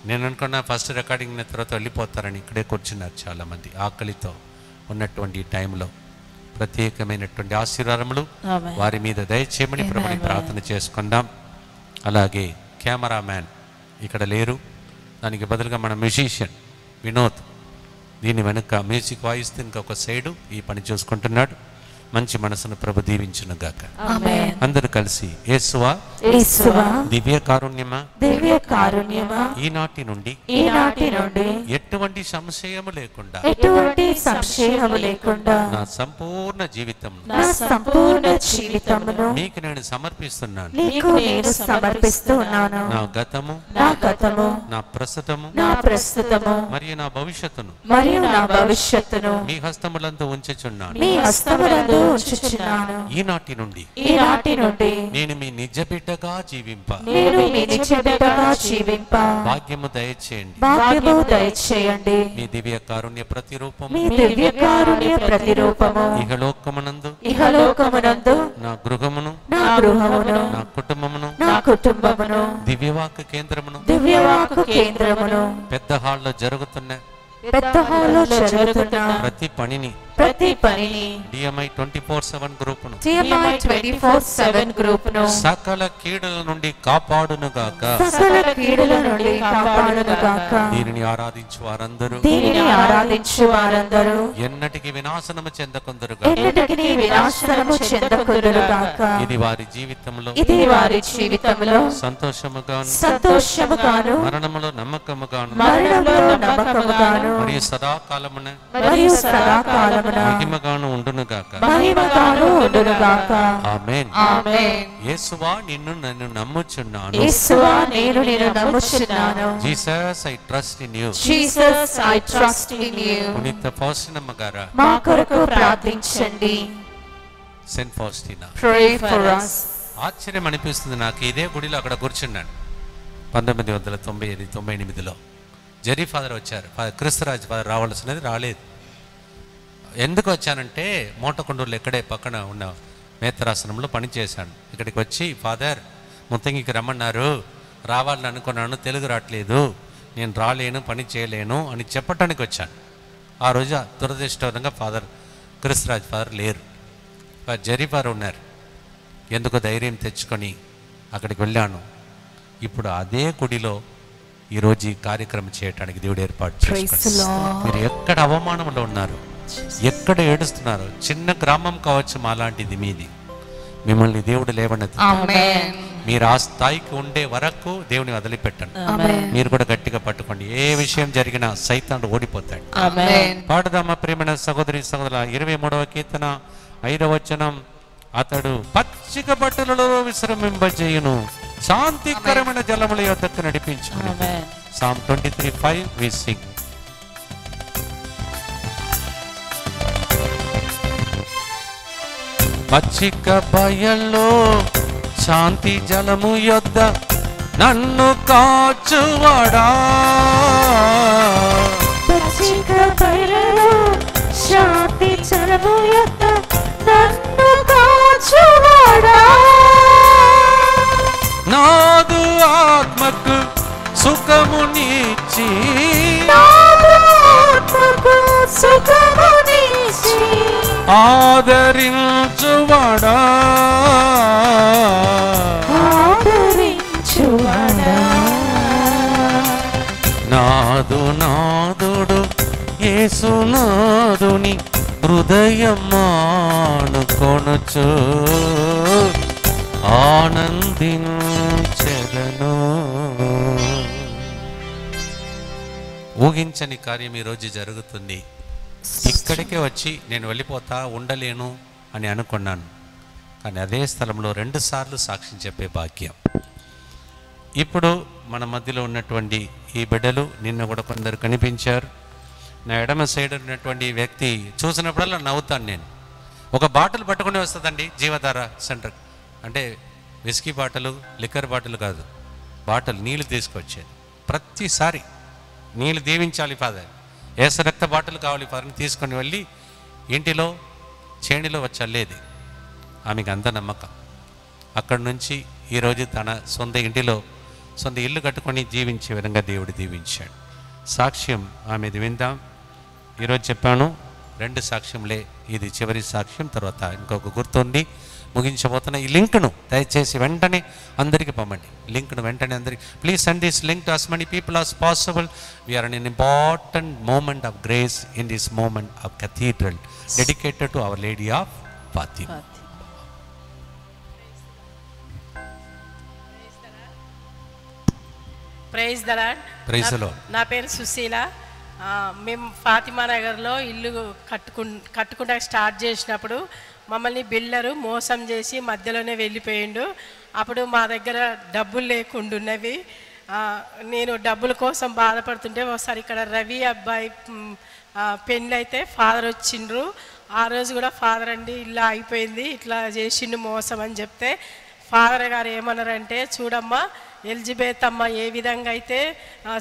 నేను అనుకున్న ఫస్ట్ రికార్డింగ్ తర్వాత వెళ్ళిపోతారని ఇక్కడే కూర్చున్నారు చాలామంది. ఆకలితో ఉన్నటువంటి ఈ టైంలో ప్రత్యేకమైనటువంటి ఆశీర్వాదములు వారి మీద దయచేయమని ప్రభుని ప్రార్థన చేసుకుందాం. అలాగే కెమెరామ్యాన్ ఇక్కడ లేరు, దానికి బదులుగా మన మ్యూజిషియన్ వినోద్ దీని వెనుక మ్యూజిక్ వాయిస్తూ ఇంకొక సైడు ఈ పని చూసుకుంటున్నాడు. మంచి మనసును ప్రభు దీవించునుగాక. అందరూ కలిసి యేసువా దివ్య కారుణ్యమా ఈనాటి నుండి ఎటువంటి సంశయము లేకుండా నా సంపూర్ణ జీవితమును మీకు నేను సమర్పిస్తున్నాను. నా గతము నా ప్రస్తుతము మరియు నా భవిష్యత్తును మీ హస్తములందు ఉంచుచున్నాను. ఈనాటి నుండి నేను మీ నిజ బిడ్డగా జీవింప భాగ్యము దయచేయండి. మీ దివ్య కారుణ్య ప్రతిరూపము ఇహలోకమునందు నా గృహమును నా కుటుంబమును దివ్యవాక్య కేంద్రమును పెద్ద హాల్లో జరుగుతున్న ప్రతి పనిని DMI 24/7 గ్రూపును సకల కీడుల నుండి కాపాడును గాక. దీనిని ఆరాధించు వారందరూ ఎన్నటికి వినాశనము చెందకుందురు గాక. ఇది వారి జీవితంలో సంతోషముగాను మరణములో నమ్మకముగాను మరియు సదాకాలమున మహిమగాను ఉండును గాక. ఆమేన్. యేసువా నన్ను నమ్ముచున్నాను. Jesus I trust in you. పునీత ఫౌస్టినమ్మ గారా మా కొరకు ప్రార్థించండి. Saint Faustina Pray for us. ఆశ్చర్యం అనిపిస్తుంది నాకు. ఇదే గుడిలో అక్కడ కూర్చున్నాను 1998లో. జెరీ ఫాదర్ వచ్చారు. క్రిస్తురాజ్ ఫాదర్ రావాల్సినది రాలేదు. ఎందుకు వచ్చానంటే మోటకొండూరులో ఇక్కడే పక్కన ఉన్న మేత్తరాసనంలో పనిచేశాను. ఇక్కడికి వచ్చి ఫాదర్ ముత్తంగికి రమ్మన్నారు, రావాలని అనుకున్నాను, తెలుగు రావట్లేదు, నేను రాలేను, పని చేయలేను అని చెప్పటానికి వచ్చాను. ఆ రోజు దురదృష్టకరంగా ఫాదర్ క్రిస్తురాజ్ ఫాదర్ లేరు, జెరీ ఫాదర్ ఉన్నారు. ఎందుకు ధైర్యం తెచ్చుకొని అక్కడికి వెళ్ళాను. ఇప్పుడు అదే గుడిలో ఈరోజు ఈ కార్యక్రమం చేయడానికి దేవుడు ఏర్పాటు చేసుకున్నారు. మీరు ఎక్కడ అవమానంలో ఉన్నారు, ఎక్కడ ఏడుస్తున్నారు, చిన్న గ్రామం కావచ్చు మాలాంటిది మీది, మిమ్మల్ని దేవుడు లేవనెత్తి మీరు ఆ స్థాయికి ఉండే వరకు దేవుని వదిలిపెట్టండి. మీరు కూడా గట్టిగా పట్టుకోండి. ఏ విషయం జరిగినా సైతానుడు ఓడిపోతాడు. పాడుదామా ప్రియమైన సహోదరి సహోదరుల 23వ కీర్తన 5వ వచనం. అతడు పచ్చిక బట్టలలో విశ్రమింపజేయును, శాంతికరమైన జలముల యొద్దకు నడిపించును. Psalm 23:5 we sing. పచ్చిక బయల్లో శాంతి జలము యొద్ద నన్ను కాచువాడా. పచ్చిక బయలులో శాంతి జలము యొద్ద నన్ను కాచువాడా. నాదు ఆత్మకు సుఖమునిచ్చి ఆదరించువాడా. నాదుడు యేసునాదుని హృదయమానుకొనుచు ఆనందించెదను. ఊహించని కార్యం ఈరోజు జరుగుతుంది. ఇక్కడికే వచ్చి నేను వెళ్ళిపోతా, ఉండలేను అని అనుకున్నాను. కానీ అదే స్థలంలో 2 సార్లు సాక్ష్యం చెప్పే భాగ్యం. ఇప్పుడు మన మధ్యలో ఉన్నటువంటి ఈ బిడ్డలు నిన్న కూడా కొందరు కనిపించారు. నా ఎడమ సైడ్ ఉన్నటువంటి వ్యక్తి చూసినప్పుడల్లా నవ్వుతాను నేను. ఒక బాటిల్ పట్టుకుని వస్తుందండి జీవధార సెంటర్, అంటే విస్కీ బాటిల్, లిక్కర్ బాటిల్ కాదు, బాటిల్ నీళ్ళు తీసుకొచ్చేది. ప్రతిసారి నీళ్ళు దీవించాలి ఫాదర్, ఏస రక్త బాటిల్ కావాలి ఫాదర్ని తీసుకొని వెళ్ళి ఇంటిలో చేణిలో వచ్చలేది. ఆమెకు అంత నమ్మకం. అక్కడి నుంచి ఈరోజు తన సొంత ఇంటిలో సొంత ఇల్లు కట్టుకొని జీవించే విధంగా దేవుడు దీవించాడు. సాక్ష్యం ఆమెది విందాం. ఈరోజు చెప్పాను 2 సాక్ష్యంలే, ఇది చివరి సాక్ష్యం. తర్వాత ఇంకొక గుర్తుంది ముగించబోతున్న. ఈ లింక్ను దయచేసి వెంటనే అందరికీ పంపండి. లింక్ను వెంటనే అందరికీ please send this link to as many people as possible. We are in an important moment of grace in this moment of cathedral dedicated to Our Lady of Fatima. Praise the lord. Praise the lord. నా పేరు సుశీల. మేము ఫాతిమా నగర్లో ఇల్లు కట్టుకుంటా start చేసినప్పుడు మమ్మల్ని builder మోసం చేసి మధ్యలోనే వెళ్ళిపోయిండు. అప్పుడు మా దగ్గర డబ్బులు లేకుండున్నవి. నేను డబ్బుల కోసం బాధపడుతుంటే ఒకసారి ఇక్కడ రవి అబ్బాయి పెళ్ళి అయితే ఫాదర్ వచ్చిండ్రు. ఆ రోజు కూడా ఫాదర్ అండి ఇలా అయిపోయింది, ఇట్లా చేసిండు మోసం అని చెప్తే ఫాదర్ గారు ఏమన్నారంటే, చూడమ్మా ఎలిజబెత్ అమ్మ ఏ విధంగా అయితే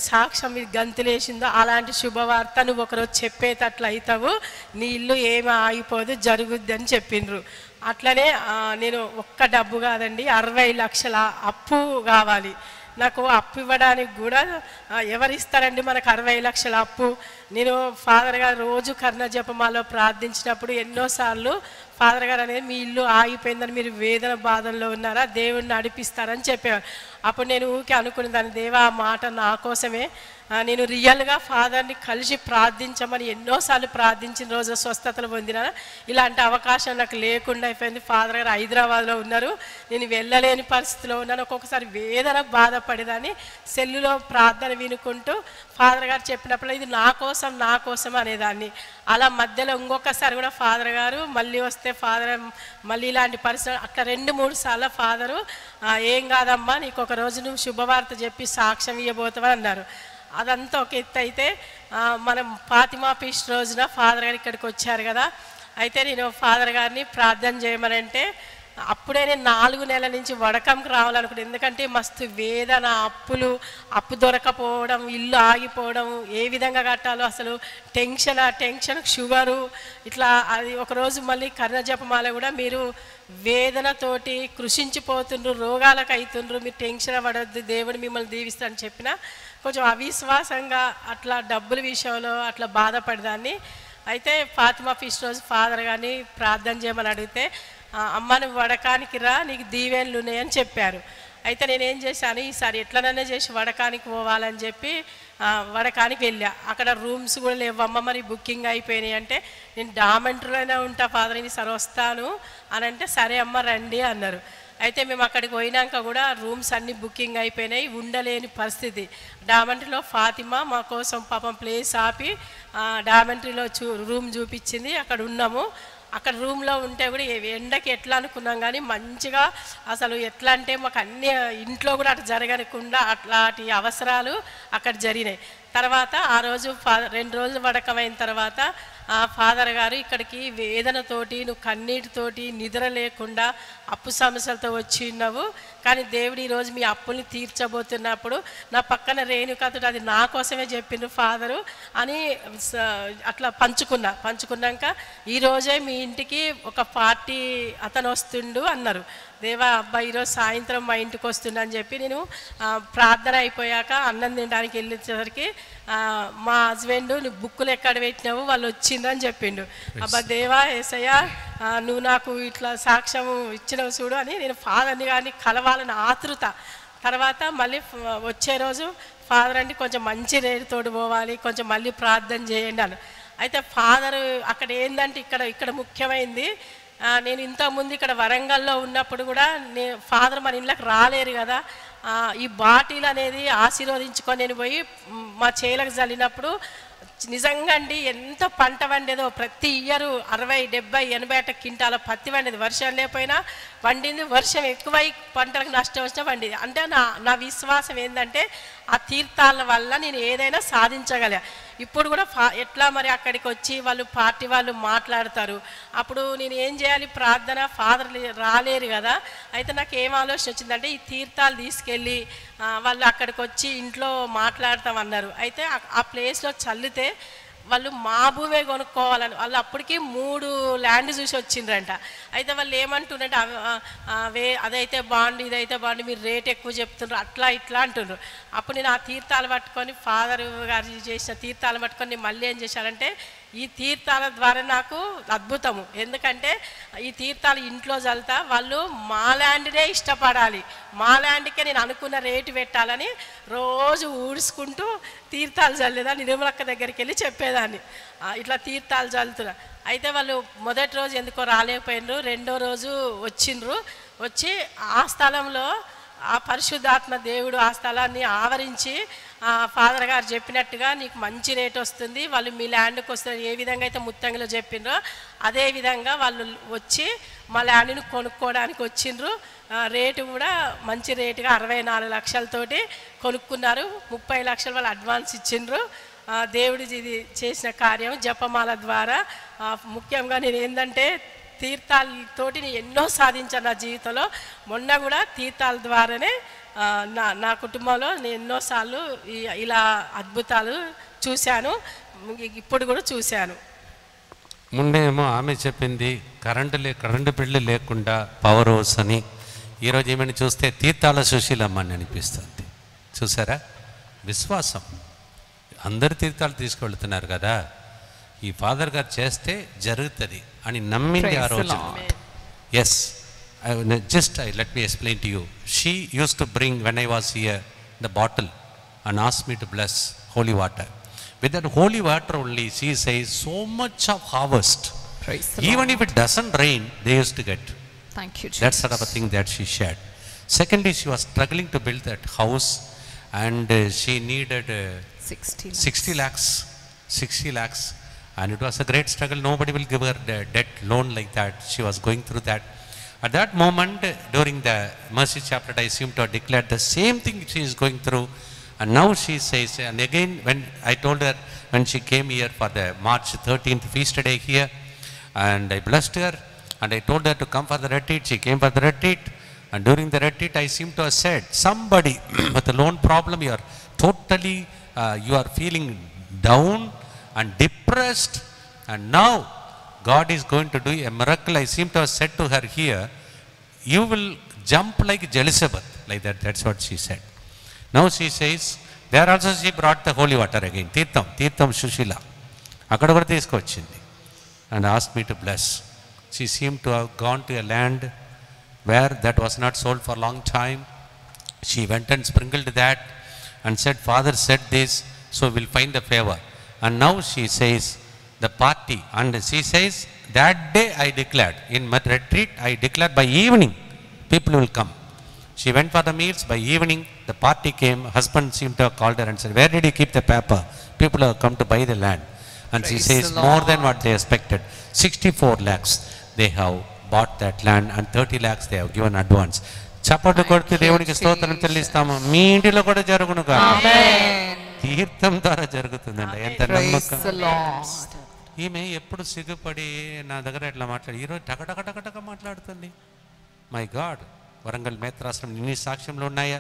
సాక్ష్యం గంతులేసిందో అలాంటి శుభవార్త నువ్వు ఒకరోజు చెప్పేటట్లు అవుతావు, నీ ఇల్లు ఏమి ఆగిపోదు, జరుగుద్ది అని చెప్పిండ్రు. అట్లనే నేను ఒక్క డబ్బు కాదండి, 60 లక్షల అప్పు కావాలి. నాకు అప్పు ఇవ్వడానికి కూడా ఎవరిస్తారండి మనకు 60 లక్షల అప్పు? నేను ఫాదర్ గారు రోజు కర్ణ జపమాలో ప్రార్థించినప్పుడు ఎన్నోసార్లు ఫాదర్ గారు అనేది మీ ఇల్లు ఆగిపోయిందని మీరు వేదన బాధల్లో ఉన్నారా, దేవుడిని నడిపిస్తారని చెప్పేవారు. అప్పుడు నేను ఊరికే అనుకునే దాన్ని, దేవా ఆ మాట నా కోసమే, నేను రియల్గా ఫాదర్ని కలిసి ప్రార్థించమని ఎన్నోసార్లు ప్రార్థించిన రోజు స్వస్థతలు పొందిన. ఇలాంటి అవకాశం నాకు లేకుండా అయిపోయింది. ఫాదర్ గారు హైదరాబాద్లో ఉన్నారు, నేను వెళ్ళలేని పరిస్థితిలో ఉన్నాను. ఒక్కొక్కసారి వేదన బాధపడేదాన్ని. సెల్లులో ప్రార్థన వినుకుంటూ ఫాదర్ గారు చెప్పినప్పుడు ఇది నా కోసం అనేదాన్ని. అలా మధ్యలో ఇంకొకసారి కూడా ఫాదర్ గారు మళ్ళీ వస్తే ఫాదర్ మళ్ళీ ఇలాంటి పరిస్థితి అట్లా 2-3 సార్లు ఫాదరు ఏం కాదమ్మా నీకు ఒక రోజు నువ్వు శుభవార్త చెప్పి సాక్ష్యం ఇవ్వబోతావని అన్నారు. అదంతా ఒక ఎత్తు అయితే మనం ఫాతిమా ఫీస్ట్ రోజున ఫాదర్ గారు ఇక్కడికి వచ్చారు కదా. అయితే నేను ఫాదర్ గారిని ప్రార్థన చేయమనంటే అప్పుడే నేను 4 నెలల నుంచి వడకంకి రావాలనుకున్నాను. ఎందుకంటే మస్తు వేదన, అప్పు దొరకపోవడం, ఇల్లు ఆగిపోవడం, ఏ విధంగా కట్టాలో అసలు టెన్షన్ షుగరు ఇట్లా. అది ఒకరోజు మళ్ళీ కర్ణజపమాల కూడా మీరు వేదనతోటి కృషించిపోతుండ్రు, రోగాలకు అవుతుండ్రు, మీరు టెన్షన్ పడద్దు, దేవుడు మిమ్మల్ని దీవిస్తాడని చెప్పిన కొంచెం అవిశ్వాసంగా అట్లా డబ్బుల విషయంలో అట్లా బాధపడదాన్ని. అయితే ఫాతిమా ఫీస్ట్ రోజు ఫాదర్ గారిని ప్రార్థన చేయమని అడిగితే, అమ్మ నువ్వు వడకానికి రా, నీకు దీవెనలు ఉన్నాయని చెప్పారు. అయితే నేనేం చేశాను, ఈసారి ఎట్లనైనా చేసి వడకానికి పోవాలని చెప్పి వడకానికి వెళ్ళా. అక్కడ రూమ్స్ కూడా లేవమ్మ, మరి బుకింగ్ అయిపోయినాయి అంటే, నేను డామెంటరీలోనే ఉంటా ఫాదర్, ఈసారి వస్తాను అని అంటే, సరే అమ్మ రండి అన్నారు. అయితే మేము అక్కడికి పోయినాక కూడా రూమ్స్ అన్నీ బుకింగ్ అయిపోయినాయి, ఉండలేని పరిస్థితి. డామెంటరీలో ఫాతిమా మా కోసం పాపం ప్లేస్ ఆపి డామెంటరీలో రూమ్ చూపించింది, అక్కడ ఉన్నాము. అక్కడ రూమ్లో ఉంటే కూడా ఎండకి ఎట్లా అనుకున్నాం కానీ మంచిగా అసలు ఎట్లా అంటే మాకు అన్ని ఇంట్లో కూడా అటు జరగకుండా అట్లాంటి అవసరాలు అక్కడ జరిగినాయి. తర్వాత ఆ రోజు 2 రోజులు వడకమైన తర్వాత ఫాదర్ గారు ఇక్కడికి వేదనతోటి, నువ్వు కన్నీటితోటి, నిద్ర లేకుండా అప్పు సమస్యలతో వచ్చి ఉన్నావు, కానీ దేవుడు ఈరోజు మీ అప్పుల్ని తీర్చబోతున్నప్పుడు నా పక్కన రేణుకతుడు అది నా కోసమే చెప్పిండ్రు ఫాదరు అని అట్లా పంచుకున్నాక ఈరోజే మీ ఇంటికి ఒక పార్టీ అతను వస్తుండు అన్నారు. దేవా అబ్బాయి ఈరోజు సాయంత్రం మా ఇంటికి వస్తుండని చెప్పి నేను ప్రార్థన అయిపోయాక అన్నం తినడానికి వెళ్ళేసరికి మా హస్బెండ్ నువ్వు బుక్కులు ఎక్కడ పెట్టినావు, వాళ్ళు వచ్చిందని చెప్పిండు. అబ్బా దేవా ఏసయ్యా నువ్వు నాకు ఇట్లా సాక్ష్యం ఇచ్చినవు చూడు అని నేను ఫాదర్ని కానీ కలవాలని ఆతృత. తర్వాత మళ్ళీ వచ్చే రోజు ఫాదర్ అంటే కొంచెం మంచి రేటుతోటి పోవాలి, కొంచెం మళ్ళీ ప్రార్థన చేయండి అని. అయితే ఫాదర్ అక్కడ ఏంటంటే ఇక్కడ ముఖ్యమైనది, నేను ఇంతకుముందు ఇక్కడ వరంగల్లో ఉన్నప్పుడు కూడా ఫాదర్ మన ఇళ్ళకి రాలేరు కదా, ఈ బాటిల్ అనేది ఆశీర్వదించుకొని నేను పోయి మా చేలకు చల్లినప్పుడు నిజంగా అండి ఎంత పంట పండేదో ప్రతి ఇయర్ 60, 70, 80 క్వింటాల పత్తి పండేది. వర్షం లేకపోయినా పండింది, వర్షం ఎక్కువై పంటలకు నష్టం వచ్చినా పండేది. అంటే నా విశ్వాసం ఏంటంటే ఆ తీర్థాల వల్ల నేను ఏదైనా సాధించగల. ఇప్పుడు కూడా ఎట్లా మరి అక్కడికి వచ్చి వాళ్ళు పార్టీ వాళ్ళు మాట్లాడతారు, అప్పుడు నేను ఏం చేయాలి? ప్రార్థన, ఫాదర్ రాలేరు కదా. అయితే నాకు ఏం ఆలోచన వచ్చిందంటే ఈ తీర్థాలు తీసుకెళ్ళి వాళ్ళు అక్కడికి వచ్చి ఇంట్లో మాట్లాడతామన్నారు. అయితే ఆ ప్లేస్లో చల్లితే వాళ్ళు మా భూమే కొనుక్కోవాలని వాళ్ళు అప్పటికి 3 ల్యాండ్ చూసి వచ్చిండ్రంట. అయితే వాళ్ళు ఏమంటుండ్రంటే అదైతే బాగుండు, ఇదైతే బాగుండు, మీరు రేట్ ఎక్కువ చెప్తుండ్రు, అట్లా ఇట్లా అంటుండ్రు. అప్పుడు నేను ఆ తీర్థాలు పట్టుకొని, ఫాదర్ గారు చేసిన తీర్థాలు పట్టుకొని మళ్ళీ ఏం చేశానంటే ఈ తీర్థాల ద్వారా నాకు అద్భుతము. ఎందుకంటే ఈ తీర్థాలు ఇంట్లో చల్లుతా వాళ్ళు మా ల్యాండ్నే ఇష్టపడాలి, మా ల్యాండ్కే నేను అనుకున్న రేటు పెట్టాలని రోజు ఊడ్చుకుంటూ తీర్థాలు చల్లేదాన్ని. నిర్మలక్క దగ్గరికి వెళ్ళి చెప్పేదాన్ని ఇట్లా తీర్థాలు చల్లుతున్నా. అయితే వాళ్ళు మొదటి రోజు ఎందుకో రాలేకపోయినరు, రెండో రోజు వచ్చిండ్రు. వచ్చి ఆ స్థలంలో ఆ పరిశుద్ధాత్మ దేవుడు ఆ స్థలాన్ని ఆవరించి ఫాదర్ గారు చెప్పినట్టుగా నీకు మంచి రేట్ వస్తుంది, వాళ్ళు మీ ల్యాండ్కి వస్తారు, ఏ విధంగా అయితే ముత్తంగిలో చెప్పిండ్రో అదే విధంగా వాళ్ళు వచ్చి మా ల్యాండ్ని కొనుక్కోవడానికి వచ్చిండ్రు. రేటు కూడా మంచి రేటుగా 64 లక్షలతోటి కొనుక్కున్నారు. 30 లక్షలు వాళ్ళు అడ్వాన్స్ ఇచ్చిండ్రు. దేవుడు ఇది చేసిన కార్యం జపమాల ద్వారా. ముఖ్యంగా నేను ఏంటంటే తీర్థాలతోటి నేను ఎన్నో సాధించాను నా జీవితంలో. మొన్న కూడా తీర్థాల ద్వారానే నా కుటుంబంలో నేను ఎన్నోసార్లు ఇలా అద్భుతాలు చూశాను, ఇప్పుడు కూడా చూశాను. ముందేమో ఆమె చెప్పింది కరెంటు బిల్లు లేకుండా పవర్ హౌస్ అని. ఈరోజు ఏమైనా చూస్తే తీర్థాల సుశీలమ్మ అని అనిపిస్తుంది. చూసారా విశ్వాసం? అందరు తీర్థాలు తీసుకెళ్తున్నారు కదా, ఈ ఫాదర్ గారు చేస్తే జరుగుతుంది అని నమ్మింది ఆ రోజు. Yes, let me explain to you. She used to bring, when I was here, the bottle and asked me to bless holy water. With that holy water only, she says, so much of harvest. Even if it doesn't rain, they used to get. Thank you, Jesus. That sort of a thing that she shared. Secondly, she was struggling to build that house, and she needed 60 lakhs. 60 lakhs. And it was a great struggle. Nobody will give her the debt loan like that. She was going through that. At that moment, during the Mercy Chaplet, I seem to have declared the same thing she is going through. And now she says, and again, when I told her, when she came here for the March 13th feast day here, and I blessed her, and I told her to come for the retreat. She came for the retreat. And during the retreat, I seem to have said, somebody with a loan problem, you are totally, you are feeling down and depressed, and now God is going to do a miracle. I seem to have said to her here, you will jump like Elizabeth, like that. That's what she said. Now she says, there also she brought the holy water again, Tirtham Sushila. Akkada kuda teesukochindi and asked me to bless. She seemed to have gone to a land where that was not sold for a long time. She went and sprinkled that and said, Father said this, so we'll find the favor. And now she says, the party, and she says, that day I declared, in my retreat, I declared by evening, people will come. She went for the meals, by evening, the party came, husband seemed to have called her and said, where did you keep the paper? People have come to buy the land. And she says, more than what they expected. 64 lakhs they have bought that land, and 30 lakhs they have given advance. చప్పట్లు కొడుతూ దేవునికి స్తోత్రం చెల్లిస్తాము. మీ ఇంటిలో కూడా జరుగును కాదు, తీర్థం ద్వారా జరుగుతుందండి. ఎంత నమ్మకం. ఈమె ఎప్పుడు సిగ్గుపడి నా దగ్గర ఎట్లా మాట్లాడి, ఈరోజు టకటక మాట్లాడుతుంది. మై గాడ్, వరంగల్ మేత్రాశ్రమం ఇన్ని సాక్ష్యంలో ఉన్నాయా?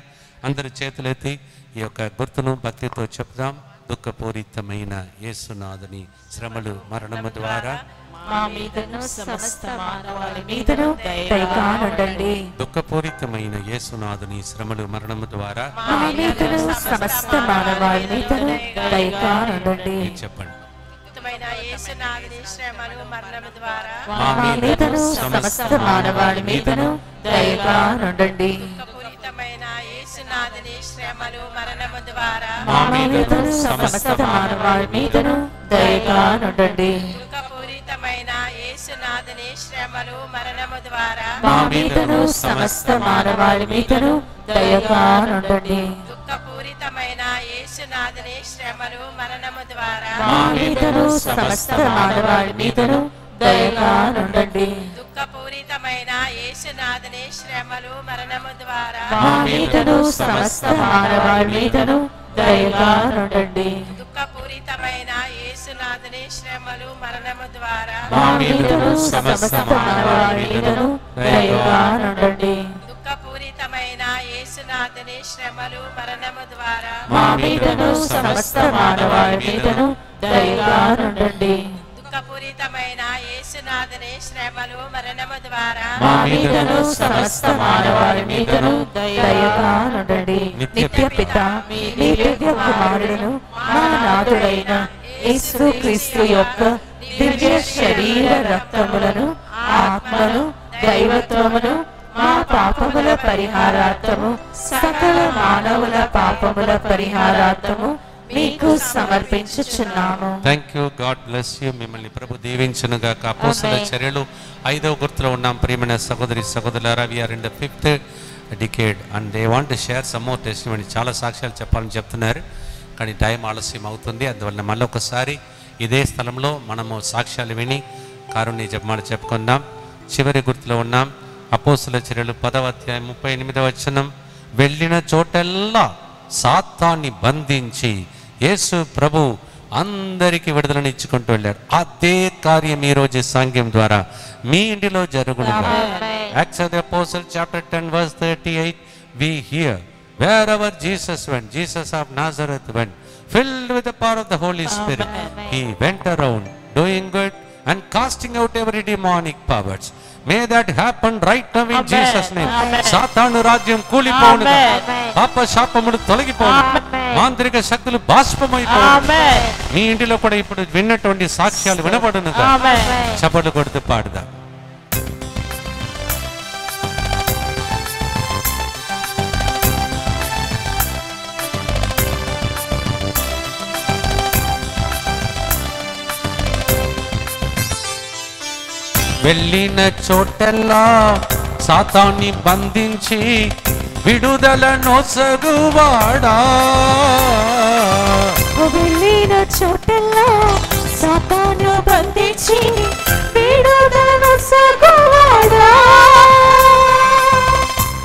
అందరి చేతులెత్తి ఈ యొక్క గుర్తును భక్తితో చెప్దాం. దుఃఖపూరితమైన యేసునాథుని శ్రమలు మరణము ద్వారా మా మీదను సమస్త మానవాళి మీదను దయగా ఉండండి. దుఃఖపూరితమైన యేసునాథుని శ్రమలు మరణము ద్వారా మా మీదను సమస్త మానవాళి మీదను దయగా ఉండండి. చెప్పండి. యేసునాథుని శ్రమలు మరణము ద్వారా మా మీదను సమస్త మానవాళి మీదను దయగా ఉండండి. దుఃఖపూరితమైన యేసునాథుని శ్రమలు మరణము ద్వారా మా మీదను సమస్త మానవాళి మీదను దయగా ఉండండి. దుఃఖపూరితమైన యేసునాథుని శ్రమలు మరణము ద్వారా మా మీదను సమస్త మానవాళి మీదను దయగా ఉండండి. దుఃఖపూరితమైన యేసునాథుని శ్రమలు మరణము ద్వారా మా మీదను సమస్త మానవాళి మీదను దయగా నుండండి. దుఃఖపూరితమైన యేసునాథుని శ్రమలు మరణము ద్వారా మా మీదను సమస్త మానవాళి మీదను దయగా నుండండి. దుఃఖపూరితమైన యేసునాథుని శ్రమలు మరణము ద్వారా మా మీదను సమస్త మానవాళి మీదను దయగా నుండండి. దుఃఖపూరితమైన యేసునాథుని శ్రమలు మరణము ద్వారా మా మీదను సమస్త మానవాళి మీదను దయగా నుండండి. దుఃఖపూరితమైన యేసునాథుని శ్రమలు మరణము ద్వారా మా మీదను సమస్త మానవాళి మీదను దయగా నుండండి. నిత్య పిత మీ దివ్య కుమారుడును మా నాథుడైన యేసుక్రీస్తు యొక్క దివ్య శరీర రక్తములను ఆత్మను దైవత్వమును మా పాపముల పరిహారార్థము సకల మానవుల పాపముల పరిహారార్థము మీకు సమర్పించుచున్నాము. Thank you. God bless you. మిమ్మల్ని ప్రభు దీవించునుగాక. అపోస్తల చర్యలు 5వ గుర్తులో ఉన్నాం. ప్రియమైన సహోదరి సహోదరులారా, we are in the 5th decade and they want to share some more testimony. చాలా సాక్ష్యాలు చెప్పాలని చెప్తున్నారు, కానీ టైం ఆలస్యం అవుతుంది. అందువల్ల మళ్ళీ ఒకసారి ఇదే స్థలంలో మనము సాక్ష్యాలు విని కారుణ్య జపమాల చెప్పుకుందాం. చివరి గుర్తులో ఉన్నాం. అపోస్తల చర్యలు 10వ అధ్యాయం 38వ వచనం. వెళ్ళిన చోటెల్లా సాతాన్ని బంధించి యేసు ప్రభు అందరికీ విడుదలనిచ్చుకుంటూ వెళ్ళారు. అదే కార్యం ఈ రోజు సాంగ్యం ద్వారా మీ ఇంటిలో జరుగునుగా. Acts of the Apostles chapter 10 verse 38 we hear wherever Jesus went, Jesus of Nazareth went, filled with the power of the Holy Spirit, he went around doing good and casting out every demonic powers. May that happen right now in Jesus name. సాతాను రాజ్యం కూలిపోవును, పాప శాపములు తొలగిపోవును, మాంత్రిక శక్తులు బాష్పమైపోవును. మీ ఇంటిలో కూడా ఇప్పుడు విన్నటువంటి సాక్ష్యాలు వినబడునుగా. చప్పట్లు కొడుతూ పాడుదా. వెళ్ళిన చోటెల్లా సాతాన్ని బంధించి విడుదల నొసగువాడా. వెళ్ళిన చోటెల్లా సాతాను బంధించి విడుదల నొసగువాడా.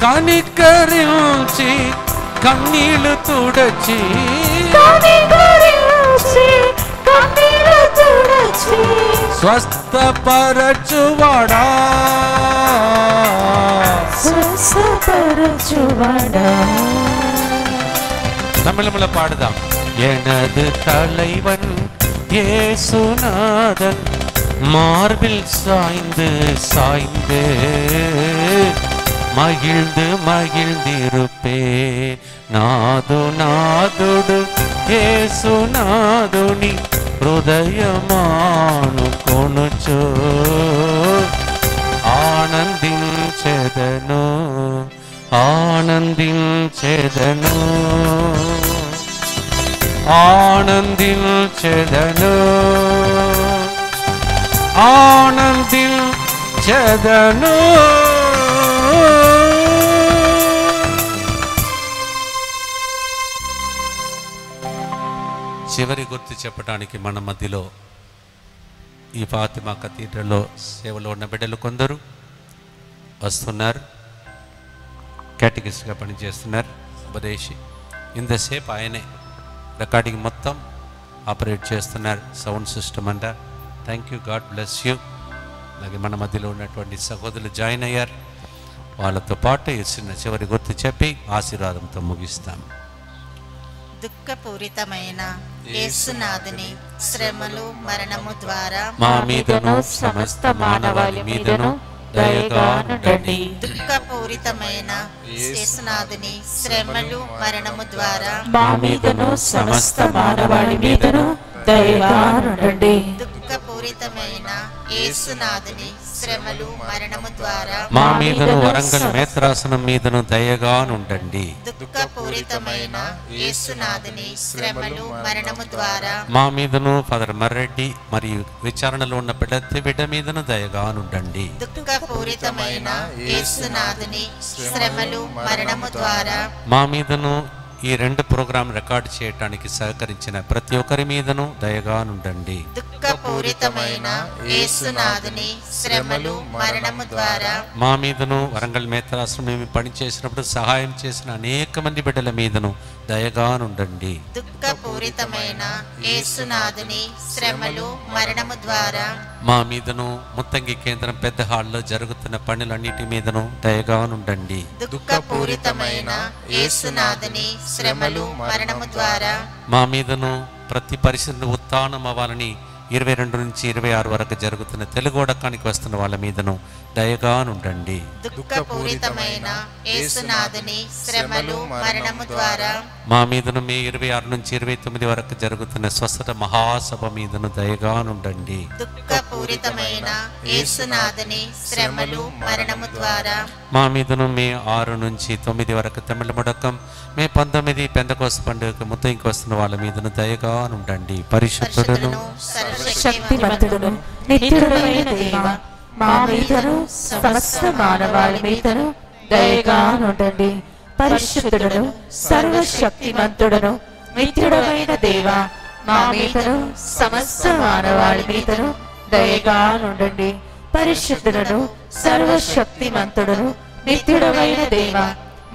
కనికరించి కన్నీళ్లు తుడచి స్వస్థపరచువాడా. తమిళములో పాడుదాం. எனது தலைவன் இயேசுநாதன் மார்பில் சாய்ந்து சாய்ந்து மகிழ்ந்து மகிழ்ந்திருப்பே. నాదు నాదుడు యేసునాదుని హృదయమాను కొనుచు ఆనందించెదను ఆనందించెదను ఆనందించెదను ఆనందించెదను. చివరి గుర్తు చెప్పడానికి మన మధ్యలో ఈ ఫాతిమా కథీడ్రల్లో సేవలో ఉన్న బిడ్డలు కొందరు వస్తున్నారు. కేటగిస్ట్గా పనిచేస్తున్నారు. ఉపదేశి ఇంతసేపు ఆయనే రికార్డింగ్ మొత్తం ఆపరేట్ చేస్తున్నారు. సౌండ్ సిస్టమ్ అంట. Thank you. God bless you. అలాగే మన మధ్యలో ఉన్నటువంటి సహోదరులు జాయిన్ అయ్యారు. వాళ్ళతో పాటు ఇచ్చిన చివరి గుర్తు చెప్పి ఆశీర్వాదంతో ముగిస్తాం. దుఃఖపూరితమైన యేసునాథుని శ్రమలు మరణము ద్వారా మా మీదను సమస్త మానవాళి మీదను దయగా ఉండండి. దుఃఖపూరితమైన యేసునాథుని శ్రమలు మరణము ద్వారా మా మీదను సమస్త మానవాళి మీదను దయగా ఉండండి. దుఃఖపూరితమైన యేసునాథుని శ్రమలు మరణము ద్వారా మా మీదను వరంగల్ మేత్రాసనం మీదను దయగా ఉండండి. దుఃఖపూరితమైన యేసునాథుని శ్రమలు మరణము ద్వారా మా మీదను ఫాదర్ మర్రెడ్డి మరియు విచారణలో ఉన్న బిడ్డ మీదను దయగా ఉండండి. దుఃఖపూరితమైన యేసునాథుని శ్రమలు మరణము ద్వారా మా మీదను ఈ 2 ప్రోగ్రాం రికార్డు చేయడానికి సహకరించిన ప్రతి ఒక్కరి మీదను దయగా నుండండి. దుఃఖపూరితమైన యేసునాథుని శ్రమలు మరణము ద్వారా మా మీదను వరంగల్ మేత్రాశ్రమం మేము పనిచేసినప్పుడు సహాయం చేసిన అనేక మంది బిడ్డల మీదను దయగా నుండండి. దుఃఖపూరితమైన యేసునాథుని శ్రమలు మరణము ద్వారా మా మీదను ముత్తంగి కేంద్రం పెద్ద హాల్లో జరుగుతున్న పనులన్నిటి మీదను దయగా నుండండి. దుఃఖపూరితమైన యేసునాథుని శ్రమలు మరణము ద్వారా మా మీదను ప్రతి పరిస్థితిని ఉత్థానం అవ్వాలని 22 నుంచి 26 వరకు జరుగుతున్న తెలుగోడకానికి వస్తున్న వాళ్ళ మీదను దయగా నుండండి. దుఃఖపూరితమైన యేసునాథుని శ్రమలు మరణము ద్వారా మా మీదను మే 26 నుంచి 29 వరకు జరుగుతున్న స్వస్థత మహాసభ మీదను దయగా నుండండి. దుఃఖపూరితమైన యేసునాథుని శ్రమలు మరణము ద్వారా మా మీదను మే 6 నుంచి 9 వరకు తమిళ ముడకం, మే 19 పెందకోస్త పండుగకు ముత్తంగికి వస్తున్న వాళ్ళ మీదను దయగా నుండండి. పరిశుద్ధుడును శక్తివంతుడును నిత్యుడైన దేవ, మా మీదను సమస్త మానవాళి మీదను దయగా నుండండి. పరిశుద్ధుడును సర్వశక్తిమంతుడును నిత్యుడైన దేవ, మా మీదను సమస్త మానవాళి మీదను దయగా నుండండి. పరిశుద్ధుడును సర్వశక్తిమంతుడును నిత్యుడైన దేవ,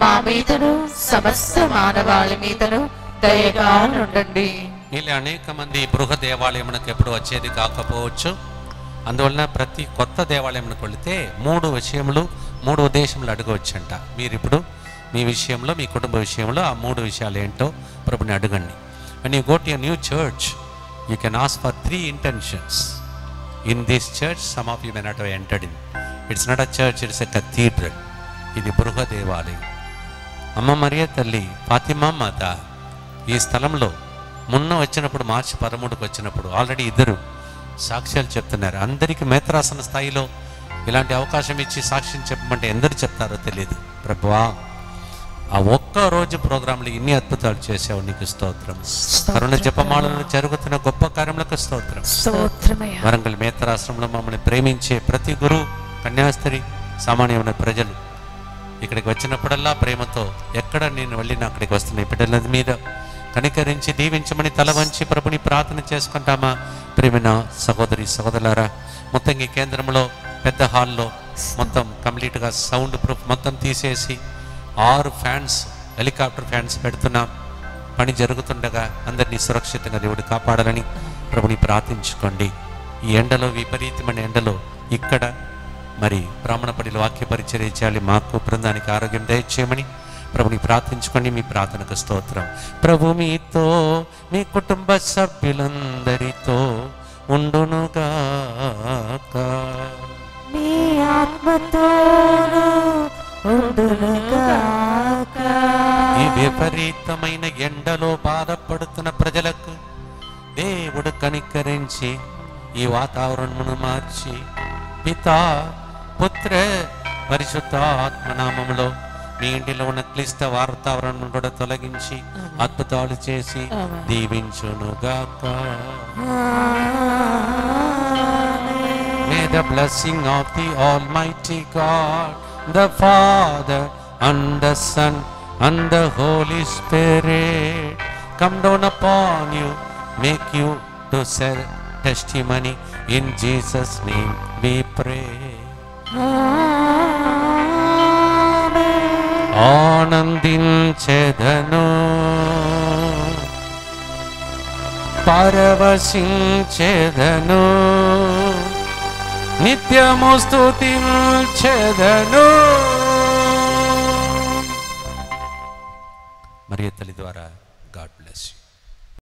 మా మీదను సమస్త మానవాళి మీదను దయగా నుండండి. ఇలా అనేక మంది బృహ దేవాలయమునకు ఎప్పుడు వచ్చేది కాకపోవచ్చు. అందువలన ప్రతి కొత్త దేవాలయమునకు వెళితే 3 విషయములు 3 ఉద్దేశములు అడగవచ్చంట. మీరు ఇప్పుడు మీ విషయంలో, మీ కుటుంబ విషయంలో ఆ 3 విషయాలు ఏంటో ప్రభుని అడగండి. When you go to a new church, you can ask for 3 intentions. In this church, some of you may not have entered in. It's not a church, it's a cathedral. ఇది బృహ దేవాలయం. అమ్మ మరియ తల్లి ఫాతిమా మాత ఈ స్థలంలో మొన్న వచ్చినప్పుడు మార్చి 13కు వచ్చినప్పుడు ఆల్రెడీ 2 సాక్ష్యాలు చెప్తున్నారు. అందరికీ మేత్రాసన స్థాయిలో ఇలాంటి అవకాశం ఇచ్చి సాక్ష్యం చెప్పమంటే ఎందరు చెప్తారో తెలియదు. ప్రభువా, ఆ ఒక్క రోజు ప్రోగ్రాంలో ఇన్ని అద్భుతాలు చేసావు, నీకు స్తోత్రం. కరుణ జపమాలలో జరుగుతున్న గొప్ప కార్యములకు స్తోత్రం. వరంగల్ మేత్రాశ్రమంలో మమ్మల్ని ప్రేమించే ప్రతి గురువు, కన్యాస్త్రీ, సామాన్యమైన ప్రజలు ఇక్కడికి వచ్చినప్పుడల్లా ప్రేమతో ఎక్కడ నేను వెళ్ళినా అక్కడికి వస్తున్న బిడ్డల మీద కనికరించి దీవించమని తల వంచి ప్రభుని ప్రార్థన చేసుకుంటామా. ప్రేమిన సహోదరి సహోదరులారా, ముత్తంగి కేంద్రంలో పెద్ద హాల్లో మొత్తం కంప్లీట్గా సౌండ్ ప్రూఫ్ మొత్తం తీసేసి 6 ఫ్యాన్స్, హెలికాప్టర్ ఫ్యాన్స్ పెడుతున్నాం. పని జరుగుతుండగా అందరినీ సురక్షితంగా దేవుడు కాపాడాలని ప్రభుని ప్రార్థించుకోండి. ఈ ఎండలో, విపరీతమైన ఎండలో ఇక్కడ మరి బ్రాహ్మణపడిలో వాక్య పరిచర్య చేయాలి. మాకు బృందానికి ఆరోగ్యం దయచేయమని ప్రభుని ప్రార్థించుకోండి. మీ ప్రార్థనకు స్తోత్రం. ప్రభు మీతో, మీ కుటుంబ సభ్యులందరితో ఉండునుగాక. మీ ఆత్మతోను ఉండునుగాక. ఈ విపరీతమైన ఎండలో బాధపడుతున్న ప్రజలకు దేవుడు కనికరించి ఈ వాతావరణమును మార్చి పితా, పుత్ర, పరిశుద్ధ ఆత్మనామములో మీ ఇంటిలో ఉన్న క్లిష్ట వాతావరణం కూడా తొలగించి అద్భుతాలు చేసి దీవించునుగాక. May the blessing of the Almighty God, the Father and the Son and the Holy Spirit come down upon you, make you to share testimony. In Jesus' name we pray. ఆనందించెదను, పరవశించెదను, నిత్యము స్తుతించెదను. మరియ తల్లి ద్వారా గాడ్ బ్లెస్ యు.